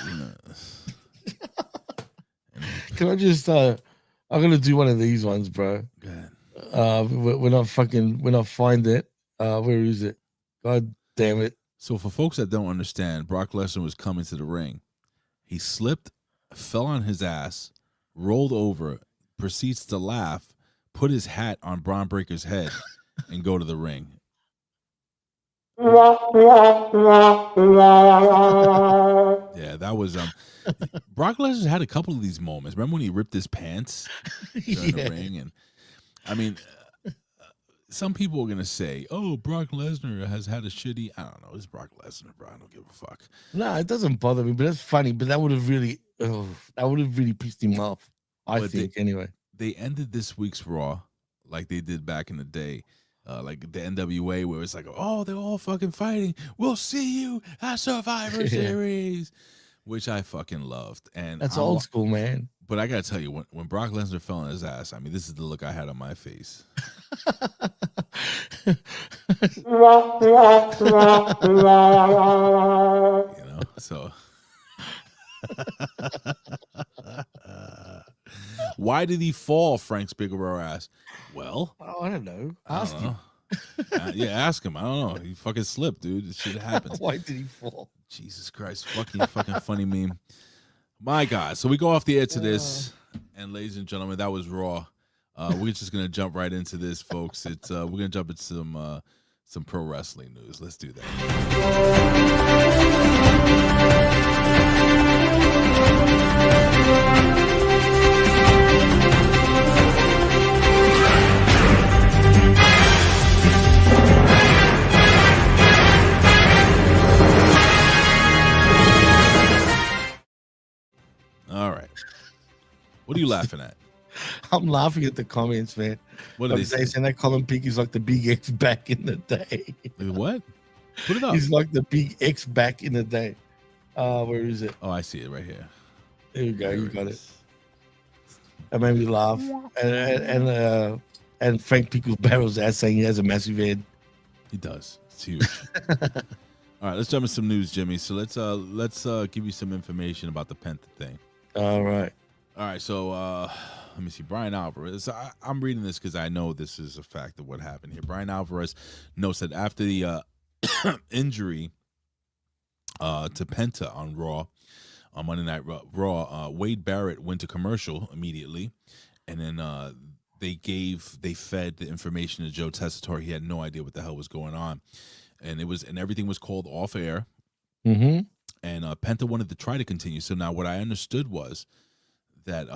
Speaker 2: Can I just I'm gonna do one of these ones, bro.
Speaker 1: Go ahead.
Speaker 2: When I find it, where is it? God damn it.
Speaker 1: So for folks that don't understand, Brock Lesnar was coming to the ring. He slipped, fell on his ass, rolled over, proceeds to laugh, put his hat on Braun Breaker's head, and go to the ring. Yeah, that was Brock Lesnar had a couple of these moments. Remember when he ripped his pants during the ring? And I mean, some people are gonna say, "Oh, Brock Lesnar has had a shitty." I don't know. It's Brock Lesnar, bro. I don't give a fuck.
Speaker 2: No, it doesn't bother me, but that's funny. But that would have really pissed him off. I think anyway.
Speaker 1: They ended this week's Raw like they did back in the day. Like the NWA, where it's like, oh, they're all fucking fighting. We'll see you at Survivor Series, which I fucking loved. And
Speaker 2: that's old school, man.
Speaker 1: But I gotta tell you, when Brock Lesnar fell on his ass, I mean, this is the look I had on my face. So why did he fall? Frank Bigelow asked. Well,
Speaker 2: I don't know. Ask him.
Speaker 1: Yeah, ask him. I don't know. He fucking slipped, dude. This shit happens.
Speaker 2: Why did he fall?
Speaker 1: Jesus Christ. Fucking funny meme. My God. So we go off the air to this. And ladies and gentlemen, that was Raw. We're just going to jump right into this, folks. It's we're going to jump into some pro wrestling news. Let's do that. All right. What are you laughing at?
Speaker 2: I'm laughing at the comments, man.
Speaker 1: What are they saying?
Speaker 2: Saying that Colin Peake is like the big X back in the day.
Speaker 1: What? Put it up.
Speaker 2: He's like the big X back in the day. Where is it?
Speaker 1: Oh, I see it right here.
Speaker 2: There you go. You got it. That made me laugh. And Frank Pickles barrels ass saying he has a massive head.
Speaker 1: He does. It's huge. All right, let's jump into some news, Jimmy. So let's give you some information about the Penta thing.
Speaker 2: All right.
Speaker 1: So let me see. Brian Alvarez. I'm reading this because I know this is a fact of what happened here. Brian Alvarez notes that after the injury to Penta on Raw, on Monday Night Raw, Wade Barrett went to commercial immediately, and then they fed the information to Joe Tessitore. He had no idea what the hell was going on, and everything was called off air.
Speaker 2: Mm-hmm.
Speaker 1: And Penta wanted to try to continue. So now what I understood was that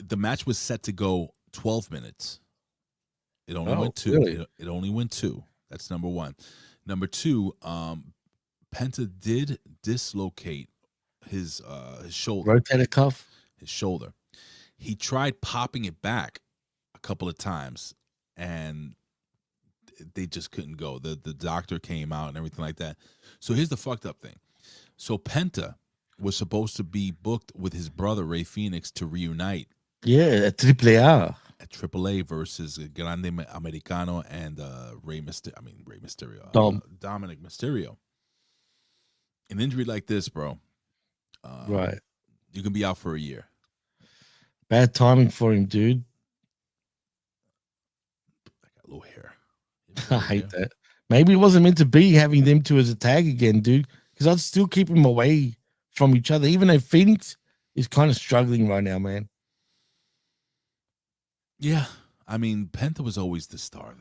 Speaker 1: the match was set to go 12 minutes. It only went 2.
Speaker 2: Really?
Speaker 1: It only went 2. That's number one. Number two, Penta did dislocate his shoulder.
Speaker 2: Rotator cuff?
Speaker 1: His shoulder. He tried popping it back a couple of times, and they just couldn't go. The doctor came out and everything like that. So here's the fucked up thing. So Penta was supposed to be booked with his brother Ray Phoenix to reunite.
Speaker 2: Yeah, at AAA.
Speaker 1: At AAA versus Grande Americano and Ray Mysterio. Dominik Mysterio. An injury like this, bro.
Speaker 2: Right.
Speaker 1: You can be out for a year.
Speaker 2: Bad timing for him, dude.
Speaker 1: I got a little hair.
Speaker 2: I hate that. Maybe it wasn't meant to be having them two as a tag again, dude. Because I'd still keep them away from each other, even though Phoenix is kind of struggling right now, man.
Speaker 1: Yeah, I mean, Penta was always the star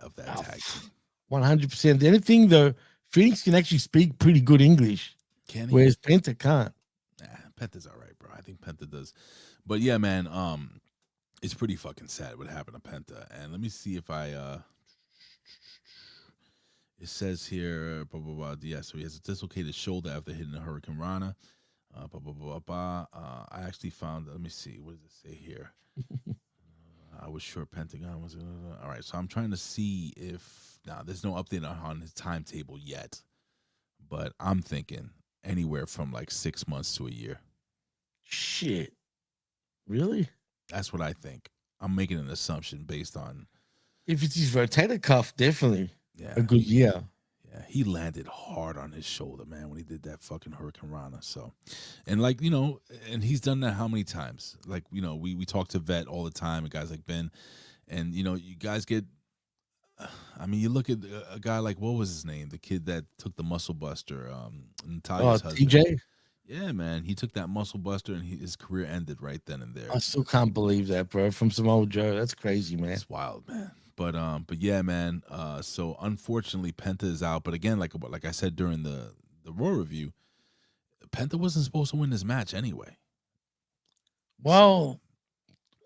Speaker 1: of that tag team.
Speaker 2: 100%. The only thing though, Phoenix can actually speak pretty good English,
Speaker 1: can he?
Speaker 2: Whereas Penta can't.
Speaker 1: Penta's all right, bro. I think Penta does, but yeah, man, it's pretty fucking sad what happened to Penta. And let me see if I it says here, blah, blah, blah. Yeah, so he has a dislocated shoulder after hitting a Hurricane Rana. Blah, blah, blah, blah. I actually found, let me see, what does it say here? I was sure Pentagon was, all right, so I'm trying to see if, there's no update on his timetable yet, but I'm thinking anywhere from like 6 months to a year.
Speaker 2: Shit. Really?
Speaker 1: That's what I think. I'm making an assumption based on.
Speaker 2: If it's his rotator cuff, definitely.
Speaker 1: Yeah.
Speaker 2: A good year.
Speaker 1: Yeah, he landed hard on his shoulder, man, when he did that fucking Hurricane Rana. So, and like, you know, and he's done that how many times? Like, you know, we talk to Vet all the time and guys like Ben, and, you know, you guys get, I mean, you look at a guy like, what was his name? The kid that took the muscle buster, Natalia's husband.
Speaker 2: TJ?
Speaker 1: Yeah, man. He took that muscle buster and his career ended right then and there.
Speaker 2: I still can't believe that, bro. From Samoa Joe. That's crazy, man.
Speaker 1: It's wild, man. But yeah, man. So unfortunately, Penta is out. But again, like I said during the Raw review, Penta wasn't supposed to win this match anyway.
Speaker 2: Well,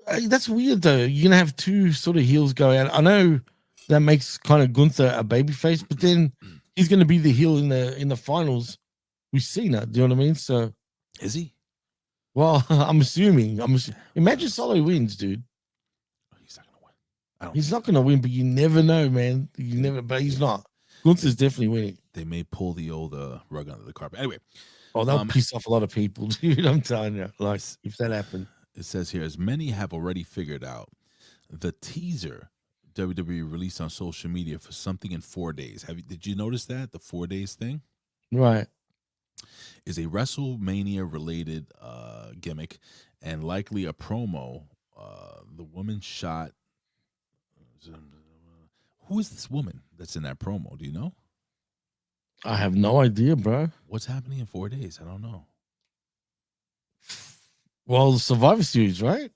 Speaker 2: that's weird though. You're gonna have two sort of heels go out. I know that makes kind of Gunther a babyface, but then he's gonna be the heel in the finals with Cena. Do you know what I mean? So
Speaker 1: is he?
Speaker 2: Well, I'm assuming. Imagine Solo wins, dude.
Speaker 1: He's not gonna win.
Speaker 2: He's not gonna win, but you never know, man. You never. But he's not. Gunther's definitely winning.
Speaker 1: They may pull the old rug under the carpet. Anyway.
Speaker 2: Oh, that'll piss off a lot of people, dude. I'm telling you. Like, if that happened.
Speaker 1: It says here, as many have already figured out, the teaser WWE released on social media for something in 4 days. Did you notice that? The 4 days thing?
Speaker 2: Right.
Speaker 1: Is a WrestleMania related gimmick and likely a promo. The woman shot. Who is this woman that's in that promo? Do you know?
Speaker 2: I have no idea, bro.
Speaker 1: What's happening in 4 days? I don't know.
Speaker 2: Well, the Survivor Series, right?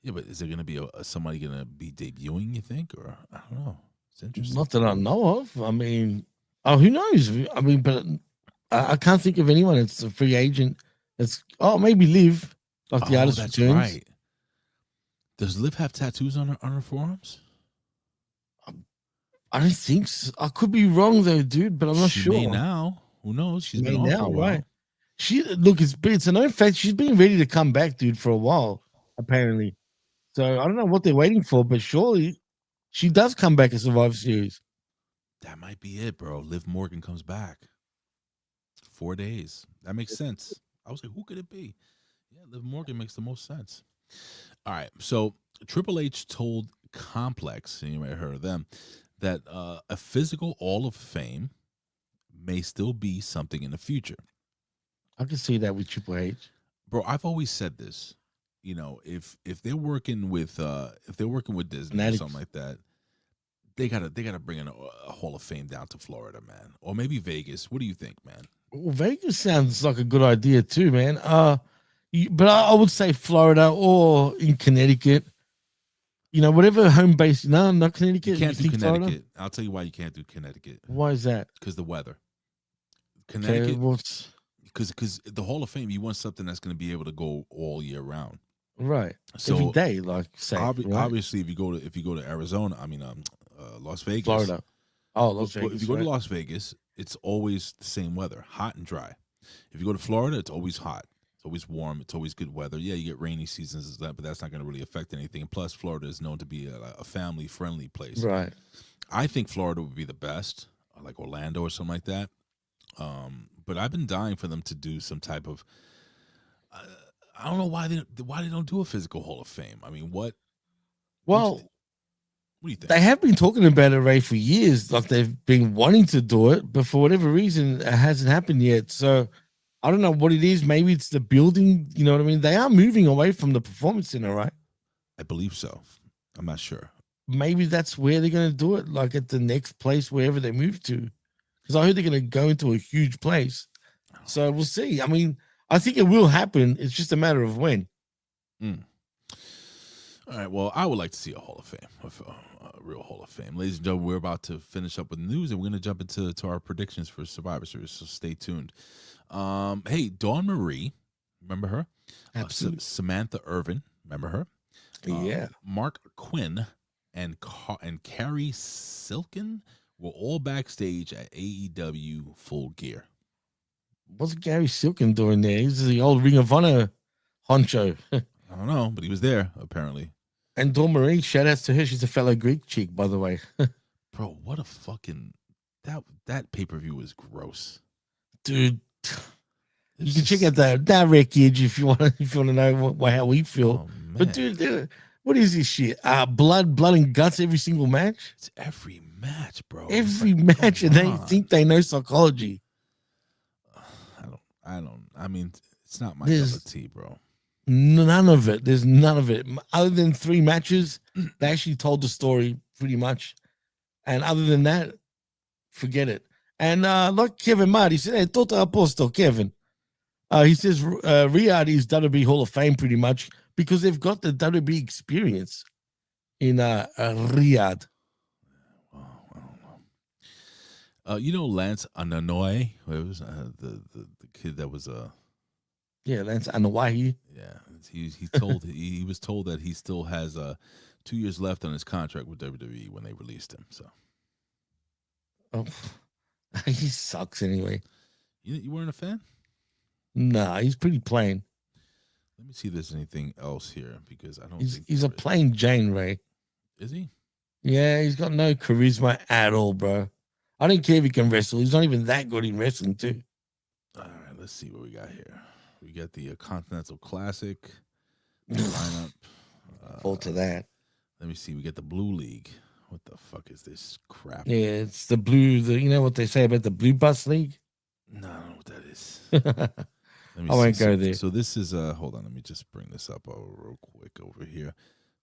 Speaker 1: Yeah, but is there going to be somebody going to be debuting, you think? Or I don't know. It's interesting.
Speaker 2: Not that I know of. I mean, who knows? I mean, but I can't think of anyone that's a free agent. That's maybe Liv, like the artist
Speaker 1: that's
Speaker 2: returns.
Speaker 1: Right. Does Liv have tattoos on her forearms?
Speaker 2: I don't think so. I could be wrong though, dude, but I'm not sure.
Speaker 1: She may now. Who knows? She's been on for a while. Right?
Speaker 2: It's an fact. She's been ready to come back, dude, for a while, apparently. So I don't know what they're waiting for, but surely she does come back at Survivor Series.
Speaker 1: That might be it, bro. Liv Morgan comes back. 4 days. That makes sense. I was like, who could it be? Yeah, Liv Morgan makes the most sense. All right. So Triple H told Complex, and you might have heard of them, that a physical Hall of Fame may still be something in the future.
Speaker 2: I can see that with Triple H.
Speaker 1: Bro, I've always said this. You know, if they're working with Disney or something like that, they gotta bring in a Hall of Fame down to Florida, man, or maybe Vegas. What do you think, man?
Speaker 2: Well, Vegas sounds like a good idea too, man. But I would say Florida or in Connecticut. You know, whatever home base. No, not Connecticut.
Speaker 1: You can't do Connecticut.
Speaker 2: Florida?
Speaker 1: I'll tell you why you can't do Connecticut.
Speaker 2: Why is that?
Speaker 1: Because the weather. Connecticut.
Speaker 2: Okay,
Speaker 1: because the Hall of Fame, you want something that's going to be able to go all year round.
Speaker 2: Right.
Speaker 1: So
Speaker 2: every day, like say.
Speaker 1: Obviously, if you go to Arizona, Las Vegas,
Speaker 2: Florida. Oh, Las Vegas.
Speaker 1: If you go to Las Vegas, it's always the same weather, hot and dry. If you go to Florida, it's always hot. It's always warm. It's always good weather. Yeah, you get rainy seasons, but that's not going to really affect anything. Plus, Florida is known to be a family-friendly place.
Speaker 2: Right.
Speaker 1: I think Florida would be the best, like Orlando or something like that. But I've been dying for them to do some type of. I don't know why they don't do a physical Hall of Fame. I mean, what?
Speaker 2: Well,
Speaker 1: what do you think?
Speaker 2: They have been talking about it, Ray, for years. Like they've been wanting to do it, but for whatever reason, it hasn't happened yet. So I don't know what it is. Maybe it's the building. You know what I mean? They are moving away from the performance center, right?
Speaker 1: I believe so. I'm not sure.
Speaker 2: Maybe that's where they're going to do it, like at the next place, wherever they move to. Because I heard they're going to go into a huge place. So we'll see. I mean, I think it will happen. It's just a matter of when.
Speaker 1: All right. Well, I would like to see a Hall of Fame, a real Hall of Fame. Ladies and gentlemen, we're about to finish up with news, and we're going to jump into our predictions for Survivor Series. So stay tuned. Hey, Dawn Marie, remember her?
Speaker 2: Absolutely.
Speaker 1: Samantha Irvin, remember her?
Speaker 2: Yeah.
Speaker 1: Mark Quinn and Carrie Silken were all backstage at AEW Full Gear.
Speaker 2: What's Gary Silken doing there? He's the old Ring of Honor honcho.
Speaker 1: I don't know, but he was there apparently.
Speaker 2: And Dawn Marie, shout outs to her. She's a fellow Greek chick, by the way.
Speaker 1: Bro, what a fucking that pay-per-view was gross.
Speaker 2: Dude, you can check out that wreckage if you want to know how we feel. But dude, what is this shit? Blood and guts every single match?
Speaker 1: It's every match, bro.
Speaker 2: Every match, and they think they know psychology.
Speaker 1: I mean, it's not my cup of tea, bro.
Speaker 2: None of it. There's none of it. Other than 3 matches, they actually told the story pretty much. And other than that, forget it. And like Kevin Marty said, hey, Toto Aposto, Kevin. He says Riyadh is WWE Hall of Fame pretty much because they've got the WWE experience in Riyadh.
Speaker 1: I don't know. You know Lance Ananoye? It was the kid that was
Speaker 2: Lance Anoa'i.
Speaker 1: Yeah, he was told that he still has 2 years left on his contract with WWE when they released him. So,
Speaker 2: he sucks anyway.
Speaker 1: You weren't a fan?
Speaker 2: Nah, he's pretty plain.
Speaker 1: Let me see if there's anything else here because I don't.
Speaker 2: He's a plain Jane Ray.
Speaker 1: Is he?
Speaker 2: Yeah, he's got no charisma at all, bro. I don't care if he can wrestle. He's not even that good in wrestling, too.
Speaker 1: All right, let's see what we got here. We got the Continental Classic lineup.
Speaker 2: Fall to that.
Speaker 1: Let me see. We got the Blue League. What the fuck is this crap?
Speaker 2: Yeah, it's the blue. You know what they say about the Blue Bus League?
Speaker 1: No, I don't know what that is.
Speaker 2: I won't go there.
Speaker 1: So this is hold on. Let me just bring this up real quick over here.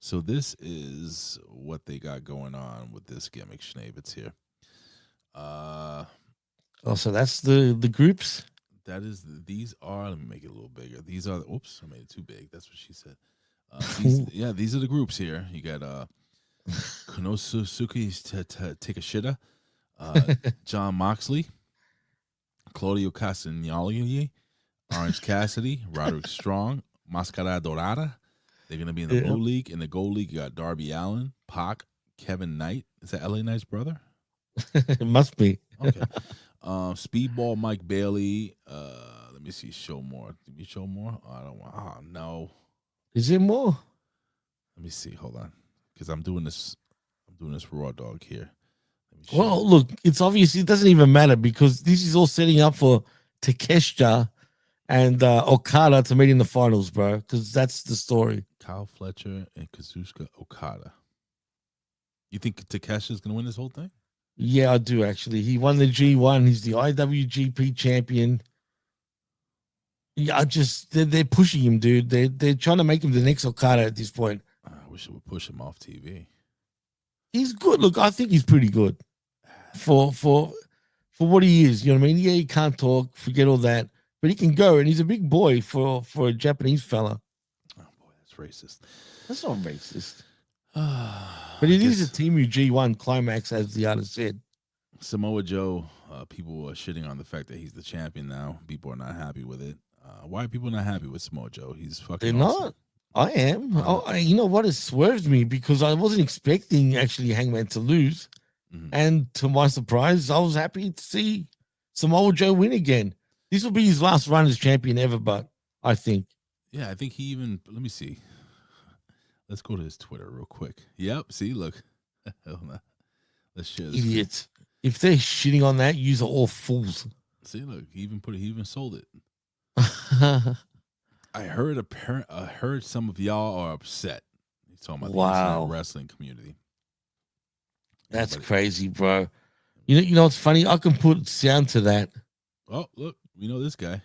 Speaker 1: So this is what they got going on with this gimmick. Schnabitz here.
Speaker 2: So that's the groups.
Speaker 1: That is these are. Let me make it a little bigger. These are. Oops, I made it too big. That's what she said. These are the groups here. You got Konosuke Takeshita, John Moxley, Claudio Castagnoli, Orange Cassidy, Roderick Strong, Mascara Dorada. They're gonna be in the Blue League. In the Gold League, you got Darby Allin, Pac, Kevin Knight. Is that LA Knight's brother?
Speaker 2: It must be.
Speaker 1: Okay. Speedball Mike Bailey. Let me see. Show more. Did we show more? I don't want. Oh no.
Speaker 2: Is it more?
Speaker 1: Let me see. Hold on, because I'm doing this raw dog here.
Speaker 2: Well, look, it's obvious it doesn't even matter because this is all setting up for Takeshita and Okada to meet in the finals, bro. Because that's the story.
Speaker 1: Kyle Fletcher and Kazuchika Okada. You think Takeshi's gonna win this whole thing?
Speaker 2: Yeah, I do actually. He won the G1. He's the IWGP champion. Yeah, they're pushing him, dude. They're trying to make him the next Okada at this point.
Speaker 1: I wish it would push him off TV.
Speaker 2: He's good. Look, I think he's pretty good for what he is. You know what I mean? Yeah, he can't talk. Forget all that, but he can go, and he's a big boy for a Japanese fella.
Speaker 1: Oh boy, that's racist.
Speaker 2: That's not racist. But it is a Timu G1 climax, as the artist said.
Speaker 1: Samoa Joe, people are shitting on the fact that he's the champion now. People are not happy with it. Why are people not happy with Samoa Joe? He's fucking
Speaker 2: They're
Speaker 1: awesome.
Speaker 2: not. I am. You know what? It swerved me because I wasn't expecting actually Hangman to lose. Mm-hmm. And to my surprise, I was happy to see Samoa Joe win again. This will be his last run as champion ever, but I think.
Speaker 1: Yeah, I think he even, let me see. Let's go to his Twitter real quick. Yep, see, look. Let's share this.
Speaker 2: Idiots. If they're shitting on that, yous are all fools.
Speaker 1: See, look, he even sold it. I heard some of y'all are upset. He's talking about the entire wrestling community.
Speaker 2: That's crazy, bro. You know what's funny? I can put sound to that.
Speaker 1: Oh, look, we know this guy.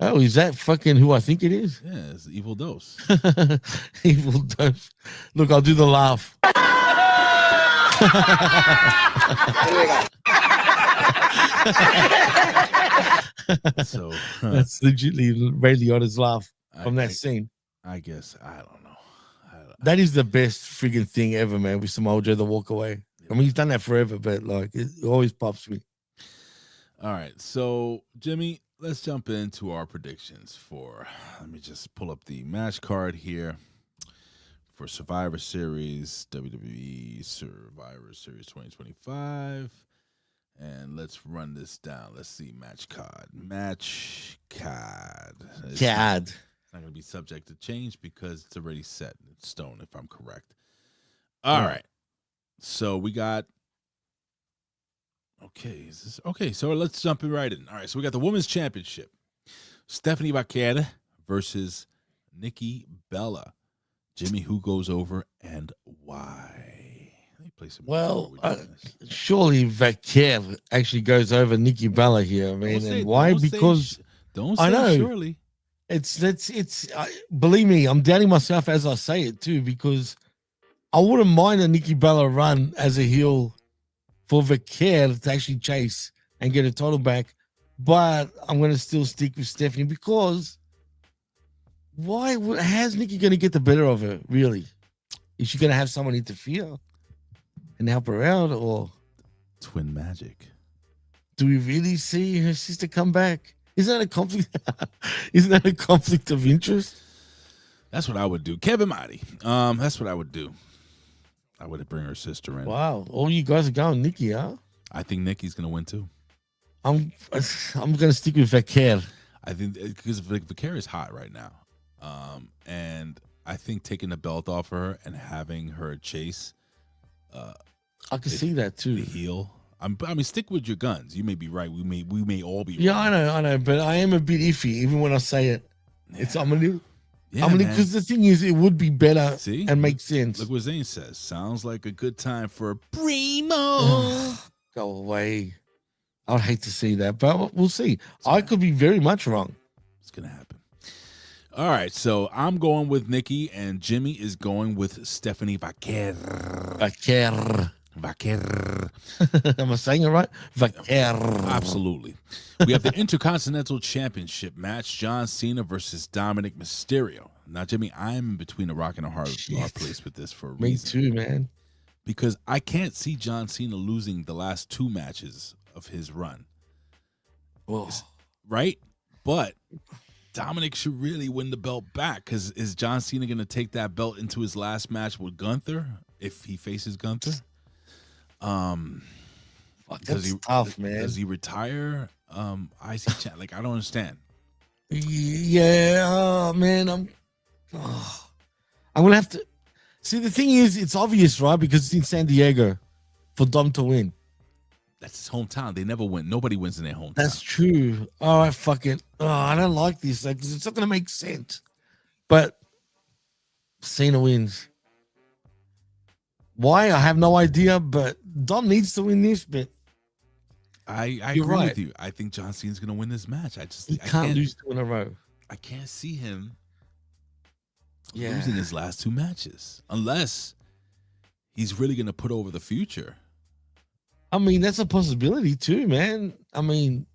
Speaker 2: Oh, is that fucking who I think it is?
Speaker 1: Yeah, it's Evil Dose.
Speaker 2: Evil Dose. Look, I'll do the laugh.
Speaker 1: So
Speaker 2: that's legitimately Ray Liotta's laugh from that scene.
Speaker 1: I guess I don't know.
Speaker 2: That is the best friggin' thing ever, man. With Samoa Joe, the walk away. I mean, he's done that forever, but like it always pops me.
Speaker 1: All right, so Jimmy, let's jump into our predictions for. Let me just pull up the match card here for Survivor Series, WWE Survivor Series 2025. And let's run this down. Let's see. Match card. It's not going to be subject to change because it's already set in stone, if I'm correct. All right. So we got. Okay. So let's jump right in. All right. So we got the Women's Championship. Stephanie Vaquera versus Nikki Bella. Jimmy, who goes over and why? Play some
Speaker 2: surely Vaquer actually goes over Nikki Bella here, man. And why? Because
Speaker 1: I know surely
Speaker 2: it's believe me, I'm doubting myself as I say it too, because I wouldn't mind a Nikki Bella run as a heel for Vaquer to actually chase and get a title back, but I'm going to still stick with Stephanie because how's Nikki going to get the better of her? Really, is she going to have someone interfere and help her out, or
Speaker 1: twin magic?
Speaker 2: Do we really see her sister come back? Isn't that a conflict? Isn't that a conflict of interest?
Speaker 1: That's what I would do, Kevin Marty. That's what I would do. I would bring her sister in.
Speaker 2: Wow, all you guys are going Nikki, huh?
Speaker 1: I think Nikki's gonna win too.
Speaker 2: I'm gonna stick with Vaquer.
Speaker 1: I think because Vaquer is hot right now, and I think taking the belt off of her and having her chase.
Speaker 2: I can see that too.
Speaker 1: The heel. I mean, stick with your guns. You may be right. We may all be.
Speaker 2: Yeah,
Speaker 1: wrong.
Speaker 2: I know, but I am a bit iffy even when I say it. Yeah. I'm a little.
Speaker 1: Yeah,
Speaker 2: because the thing is, it would be better and make sense.
Speaker 1: Look what Zane says. Sounds like a good time for Primo.
Speaker 2: Go away. I'd hate to see that, but we'll see. I could be very much wrong.
Speaker 1: It's gonna happen. All right, so I'm going with Nikki, and Jimmy is going with Stephanie Vaquer. Vaquer.
Speaker 2: Am I saying it right? Vaquer.
Speaker 1: Absolutely. We have the Intercontinental Championship match: John Cena versus Dominik Mysterio. Now, Jimmy, I'm between a rock and a hard place with this for a reason.
Speaker 2: Me too, man.
Speaker 1: Because I can't see John Cena losing the last two matches of his run.
Speaker 2: Whoa.
Speaker 1: Right? But Dominik should really win the belt back, because is John Cena going to take that belt into his last match with Gunther if he faces Gunther?
Speaker 2: That's tough, man.
Speaker 1: Does he retire? IC chat, like I don't understand.
Speaker 2: Yeah, man. I'm gonna have to see. The thing is, it's obvious, right? Because it's in San Diego for Dom to win.
Speaker 1: That's his hometown. They never win. Nobody wins in their hometown.
Speaker 2: That's true. All right, fuck it. Oh, I don't like this. Like, it's not gonna make sense. But Cena wins. Why? I have no idea, but Dom needs to win this, but
Speaker 1: I agree with you. I think John Cena's going to win this match.
Speaker 2: He can't lose two in a row.
Speaker 1: I can't see him losing his last two matches unless he's really going to put over the future.
Speaker 2: I mean, that's a possibility too, man. I mean,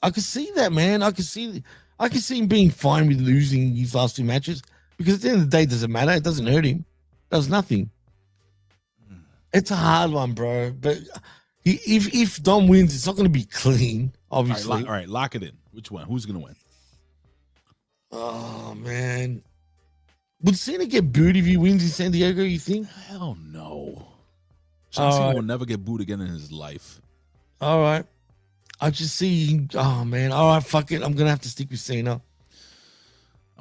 Speaker 2: I could see that, man. I could see him being fine with losing his last two matches, because at the end of the day, it doesn't matter. It doesn't hurt him. It does nothing. It's a hard one, bro. But if Dom wins, it's not going to be clean, obviously.
Speaker 1: All right, lock it in. Which one? Who's going to win?
Speaker 2: Oh, man. Would Cena get booed if he wins in San Diego, you think?
Speaker 1: Hell no. John Cena will never get booed again in his life.
Speaker 2: All right. I just see, oh, man. All right, fuck it. I'm going to have to stick with Cena.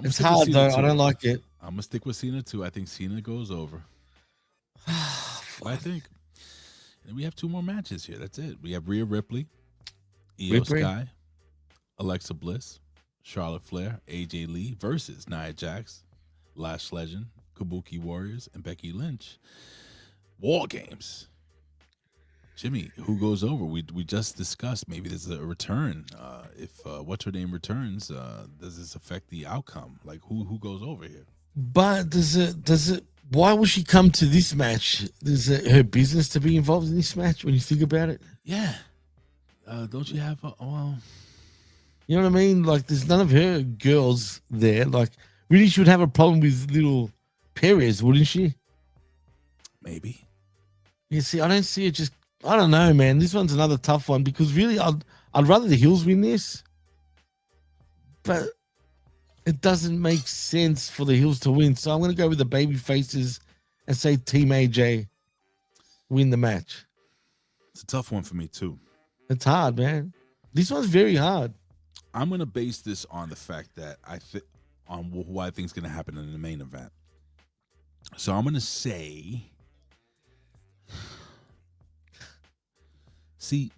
Speaker 2: It's hard, though. I don't like it.
Speaker 1: I'm going to stick with Cena, too. I think Cena goes over. I think. And we have two more matches here. That's it. We have Rhea Ripley, Io Sky, Alexa Bliss, Charlotte Flair, AJ Lee versus Nia Jax, Lash Legend, Kabuki Warriors, and Becky Lynch. WarGames. Jimmy, who goes over? We just discussed maybe there's a return. If what's her name returns, does this affect the outcome? Like who goes over here?
Speaker 2: But does it? Why would she come to this match? Is it her business to be involved in this match? When you think about it,
Speaker 1: yeah. Don't you have? Well,
Speaker 2: you know what I mean. Like, there's none of her girls there. Like, really, she would have a problem with little Perez, wouldn't she?
Speaker 1: maybe.
Speaker 2: You see, I don't see it. Just I don't know, man. This one's another tough one because really, I'd rather the heels win this, but it doesn't make sense for the heels to win. So I'm going to go with the baby faces and say Team AJ win the match.
Speaker 1: It's a tough one for me too.
Speaker 2: It's hard, man. This one's very hard.
Speaker 1: I'm going to base this on the fact that on who I think is going to happen in the main event. So I'm going to say, see,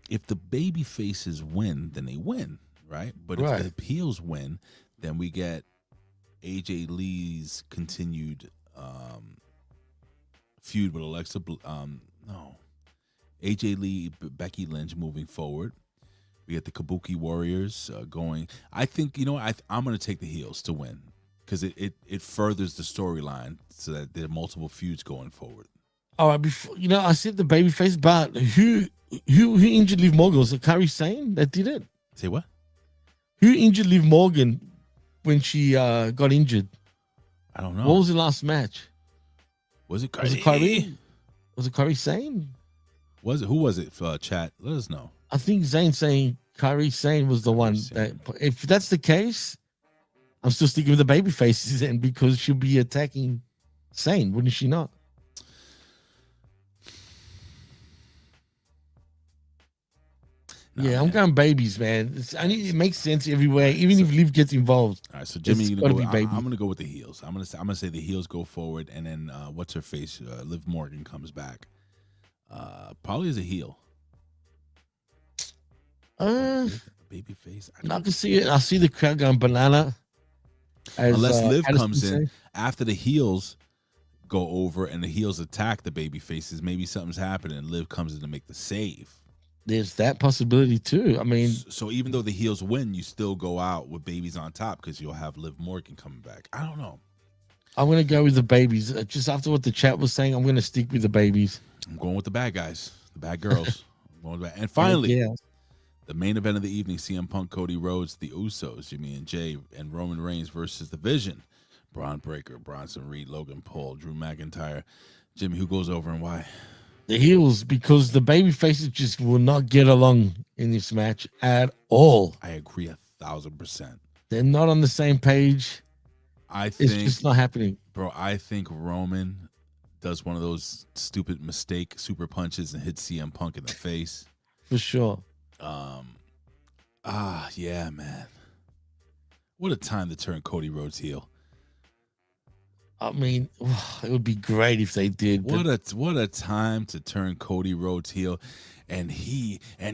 Speaker 1: if the baby faces win, then they win, right? But if the heels win, then we get AJ Lee's continued feud with Alexa. AJ Lee, Becky Lynch moving forward. We get the Kabuki Warriors going. I think, I'm going to take the heels to win because it furthers the storyline so that there are multiple feuds going forward.
Speaker 2: All right, before I said the babyface, but who injured Liv Morgan? Was it Kairi Sane that did it?
Speaker 1: Say what?
Speaker 2: Who injured Liv Morgan when she got injured?
Speaker 1: I don't know.
Speaker 2: What was the last match?
Speaker 1: Was it Kairi?
Speaker 2: Was it Kairi? Was it Kairi Sane?
Speaker 1: Was it? Who was it? Chat, let us know.
Speaker 2: I think Zane's saying Kairi Sane was the one. If that's the case, I'm still sticking with the baby faces then because she'll be attacking Sane, wouldn't she not? I'm going babies, man. It makes sense everywhere, even if Liv gets involved.
Speaker 1: All right, so Jimmy, I'm going to go with the heels. I'm going to say the heels go forward, and then what's her face? Liv Morgan comes back. Probably as a heel. Baby face.
Speaker 2: I can see it. I see the crowd going banana.
Speaker 1: Unless Liv comes in after the heels go over and the heels attack the baby faces, maybe something's happening and Liv comes in to make the save.
Speaker 2: There's that possibility too. I mean,
Speaker 1: so even though the heels win, you still go out with babies on top because you'll have Liv Morgan coming back. I don't know.
Speaker 2: I'm going to go with the babies. Just after what the chat was saying, I'm going to stick with the babies.
Speaker 1: I'm going with the bad guys, the bad girls. And finally, the main event of the evening, CM Punk, Cody Rhodes, the Usos, Jimmy and Jay, and Roman Reigns versus The Vision, Braun Breaker, Bronson Reed, Logan Paul, Drew McIntyre. Jimmy, who goes over and why?
Speaker 2: The heels, because the baby faces just will not get along in this match at all.
Speaker 1: I agree 1,000%.
Speaker 2: They're not on the same page. It's just not happening.
Speaker 1: Bro, I think Roman does one of those stupid mistake super punches and hits CM Punk in the face.
Speaker 2: For sure.
Speaker 1: Yeah, man. What a time to turn Cody Rhodes heel.
Speaker 2: I mean, it would be great if they did.
Speaker 1: What a time to turn Cody Rhodes heel, and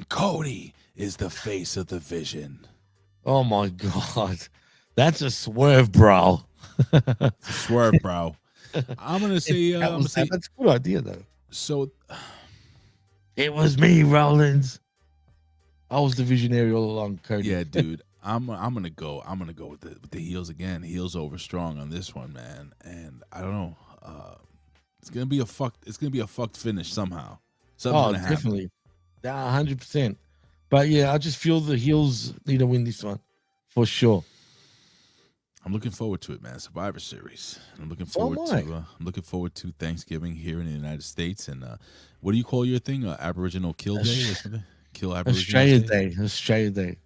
Speaker 1: Cody is the face of the Vision.
Speaker 2: Oh my God, that's a swerve, bro.
Speaker 1: Swerve, bro. I'm gonna say that's
Speaker 2: a good idea though.
Speaker 1: So
Speaker 2: it was me, Rollins. I was the visionary all along, Cody.
Speaker 1: Yeah, dude. I'm gonna go with the heels again. Heels over strong on this one, man. And I don't know. It's gonna be a fucked finish somehow. Something's gonna happen.
Speaker 2: Definitely. 100%. But yeah, I just feel the heels need to win this one for sure.
Speaker 1: I'm looking forward to it, man. Survivor Series. I'm looking forward to Thanksgiving here in the United States. And what do you call your thing? Aboriginal Kill Day or something? Kill Aboriginal Day.
Speaker 2: Australia Day.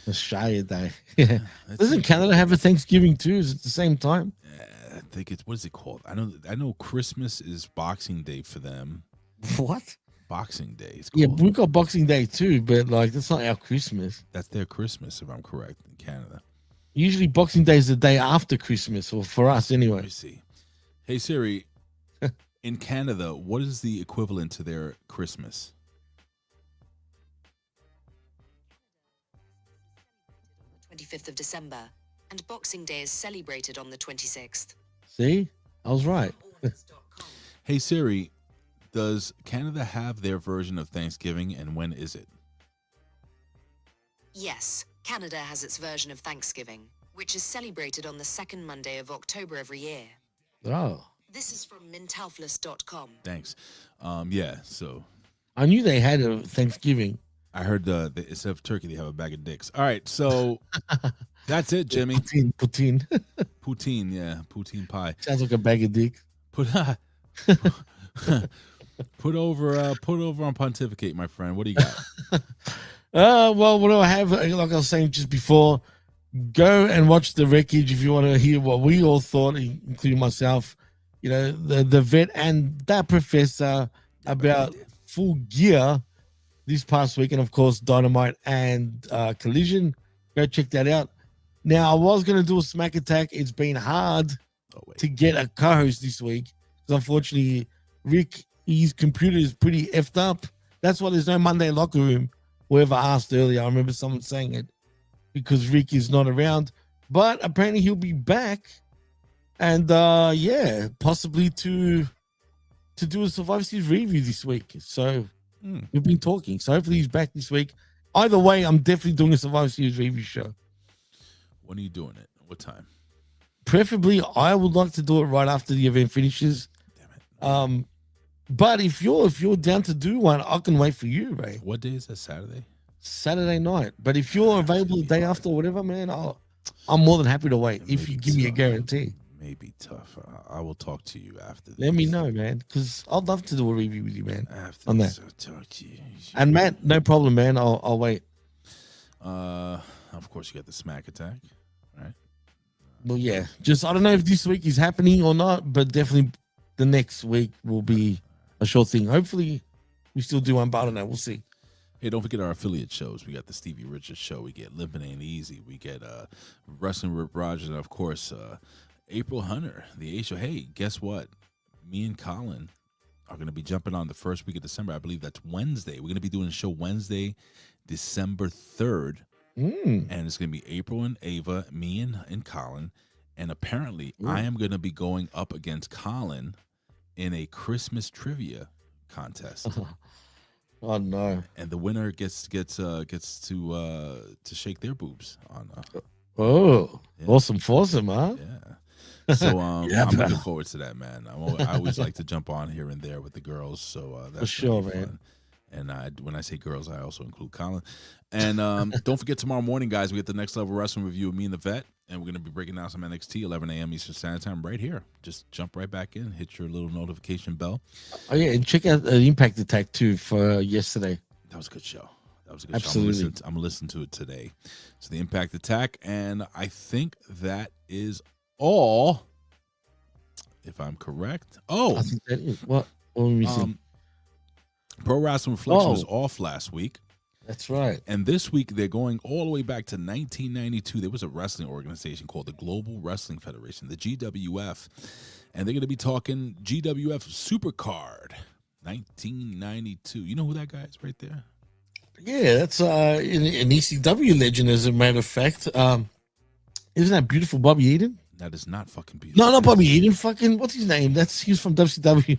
Speaker 1: Australia
Speaker 2: Day. Yeah. Doesn't Canada have a Thanksgiving too? Is it the same time?
Speaker 1: I think it's, what is it called? I know Christmas is Boxing Day for them.
Speaker 2: What?
Speaker 1: Boxing Day.
Speaker 2: Yeah, we've got Boxing Day too, but that's not our Christmas.
Speaker 1: That's their Christmas, if I'm correct, in Canada.
Speaker 2: Usually Boxing Day is the day after Christmas, or for us anyway.
Speaker 1: Let me see. Hey Siri, in Canada, what is the equivalent to their Christmas?
Speaker 5: 25th of December, and Boxing Day is celebrated on the 26th.
Speaker 2: See? I was right.
Speaker 1: Hey Siri, does Canada have their version of Thanksgiving, and when is it?
Speaker 5: Yes, Canada has its version of Thanksgiving, which is celebrated on the second Monday of October every year.
Speaker 2: Oh.
Speaker 5: This is from mintalfless.com.
Speaker 1: Thanks. Yeah, so.
Speaker 2: I knew they had a Thanksgiving.
Speaker 1: I heard instead of turkey, they have a bag of dicks. All right, so that's it, Jimmy.
Speaker 2: Poutine.
Speaker 1: Poutine, yeah. Poutine pie.
Speaker 2: Sounds like a bag of dick.
Speaker 1: Put over on pontificate, my friend. What do you got?
Speaker 2: Well, what do I have? Like I was saying just before, go and watch the wreckage if you want to hear what we all thought, including myself. You know, the vet and that professor about Full Gear this past week, and of course Dynamite and Collision. Go check that out. Now, I was going to do a Smack Attack. It's been hard to get a co-host this week because unfortunately, Rick, his computer is pretty effed up. That's why there's no Monday Locker Room. Whoever asked earlier, I remember someone saying it because Rick is not around. But apparently he'll be back, and yeah, possibly to do a Survivor Series review this week. So we've been talking. So hopefully he's back this week. Either way, I'm definitely doing a Survivor Series review show.
Speaker 1: When are you doing it? What time?
Speaker 2: Preferably, I would like to do it right after the event finishes.
Speaker 1: Damn it.
Speaker 2: But if you're down to do one, I can wait for you, Ray.
Speaker 1: What day is that? Saturday?
Speaker 2: Saturday night. But if you're available the day after or whatever, man, I'm more than happy to wait if you give me a guarantee.
Speaker 1: Maybe tough. I will talk to you after.
Speaker 2: Let me know, man, because I'd love to do a review with you, man.
Speaker 1: After
Speaker 2: on that.
Speaker 1: I'll talk to you.
Speaker 2: And Matt, no problem, man. I'll wait.
Speaker 1: Of course, you got the Smack Attack, right?
Speaker 2: Well, yeah. Just I don't know if this week is happening or not, but definitely the next week will be a sure thing. Hopefully, we still do one, but I don't know. We'll see.
Speaker 1: Hey, don't forget our affiliate shows. We got the Stevie Richards Show. We get Limpin' Ain't Easy. We get Wrestling Rip Rogers, and of course, April Hunter, the A Show. Hey, guess what? Me and Colin are going to be jumping on the first week of December. I believe that's Wednesday. We're going to be doing a show Wednesday, December 3rd. And it's going to be April and Ava, me and Colin. And apparently, I am going to be going up against Colin in a Christmas trivia contest.
Speaker 2: Oh no!
Speaker 1: And the winner gets to shake their boobs on.
Speaker 2: Awesome, fawesome, huh?
Speaker 1: Yeah. So I'm looking forward to that, man. I always like to jump on here and there with the girls. So that's
Speaker 2: for sure, man.
Speaker 1: Fun. And when I say girls, I also include Colin. And don't forget tomorrow morning, guys, we get the Next Level Wrestling review of me and the vet. And we're going to be breaking down some NXT, 11 a.m. Eastern Standard Time right here. Just jump right back in, hit your little notification bell.
Speaker 2: Oh, yeah, and check out the Impact Attack, too, for yesterday.
Speaker 1: That was a good show.
Speaker 2: Absolutely.
Speaker 1: Show. I'm going to listen to it today. So the Impact Attack, and I think that is all, if I'm correct. Oh.
Speaker 2: I think that is. What were we missing?
Speaker 1: Pro Wrestling Reflection was off last week.
Speaker 2: That's right.
Speaker 1: And this week, they're going all the way back to 1992. There was a wrestling organization called the Global Wrestling Federation, the GWF. And they're going to be talking GWF Supercard, 1992. You know who that guy is right there?
Speaker 2: Yeah, that's an ECW legend, as a matter of fact. Isn't that beautiful Bobby Eaton?
Speaker 1: That is not fucking beautiful.
Speaker 2: No, not Bobby Eaton. Fucking, what's his name? He's from WCW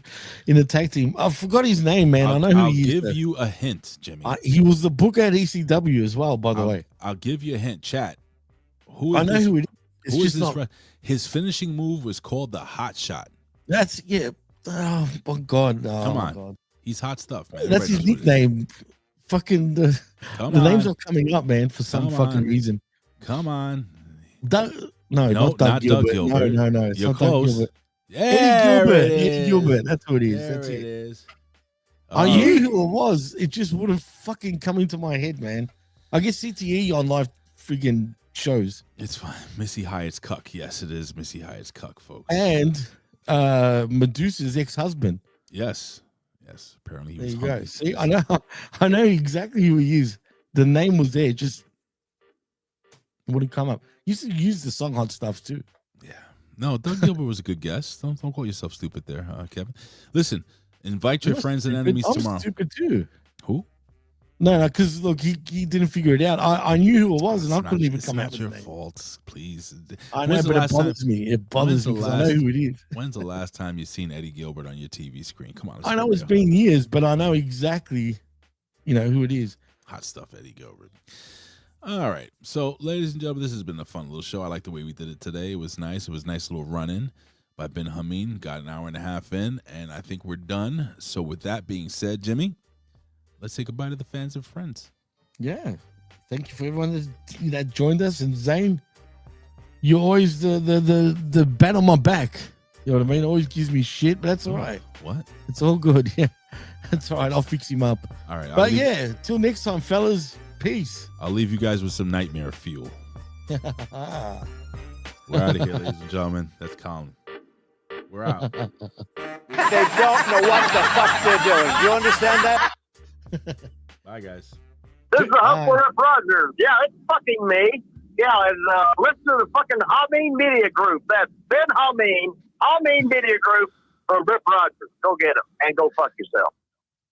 Speaker 2: in the tag team. I forgot his name, man. I know who he is.
Speaker 1: I'll give you a hint, Jimmy.
Speaker 2: He was the booker at ECW as well, by the way.
Speaker 1: I'll give you a hint, chat.
Speaker 2: Who it is.
Speaker 1: Who is this? His finishing move was called the Hot Shot.
Speaker 2: That's, yeah. Oh, my God. Oh,
Speaker 1: come on.
Speaker 2: God.
Speaker 1: He's hot stuff, man.
Speaker 2: That's his nickname. Fucking, the names are coming up, man, for some fucking reason.
Speaker 1: Come on.
Speaker 2: No, not Doug Gilbert. No. It's
Speaker 1: You're
Speaker 2: not
Speaker 1: close.
Speaker 2: Doug Gilbert.
Speaker 1: Eddie
Speaker 2: Gilbert. That's what it is.
Speaker 1: There
Speaker 2: That's
Speaker 1: it is.
Speaker 2: I knew who it was. It just would have fucking come into my head, man. I guess CTE on live freaking shows.
Speaker 1: It's fine. Missy Hyatt's cuck. Yes, it is Missy Hyatt's cuck, folks.
Speaker 2: And Medusa's ex-husband.
Speaker 1: Yes. Apparently he was.
Speaker 2: There you go. See, I know exactly who he is. The name was there, just wouldn't come up. You used to use the song Hot Stuff too.
Speaker 1: Yeah. No, Doug Gilbert was a good guest. Don't call yourself stupid there, Kevin. Listen, invite your friends and enemies tomorrow.
Speaker 2: I'm stupid too.
Speaker 1: Who?
Speaker 2: No, because look, he didn't figure it out. I knew who it was, and I couldn't even come out with
Speaker 1: your
Speaker 2: the name.
Speaker 1: fault, please.
Speaker 2: I know, but it bothers me. It bothers me because I know who it is.
Speaker 1: When's the last time you've seen Eddie Gilbert on your TV screen? Come on.
Speaker 2: I know it's been years, but I know exactly, who it is.
Speaker 1: Hot stuff, Eddie Gilbert. All right. So, ladies and gentlemen, this has been a fun little show. I like the way we did it today. It was nice. It was a nice little run-in by Ben Hamin. Got an hour and a half in, and I think we're done. So, with that being said, Jimmy, let's say goodbye to the fans and friends.
Speaker 2: Yeah. Thank you for everyone that joined us. And Zane, you're always the bat on my back. You know what I mean? Always gives me shit, but that's all right.
Speaker 1: What?
Speaker 2: It's all good. Yeah. That's all right. I'll fix him up.
Speaker 1: All right.
Speaker 2: But yeah, till next time, fellas. Peace.
Speaker 1: I'll leave you guys with some nightmare fuel. We're out of here, ladies and gentlemen. That's Colin. We're out.
Speaker 4: They don't know what the fuck they're doing. Do you understand that?
Speaker 1: Bye, guys.
Speaker 6: This is the Hustler Rogers. Yeah, it's fucking me. Yeah, and listen to the fucking Hamin Media Group. That's Ben Hamin Media Group from Rip Rogers. Go get him and go fuck yourself.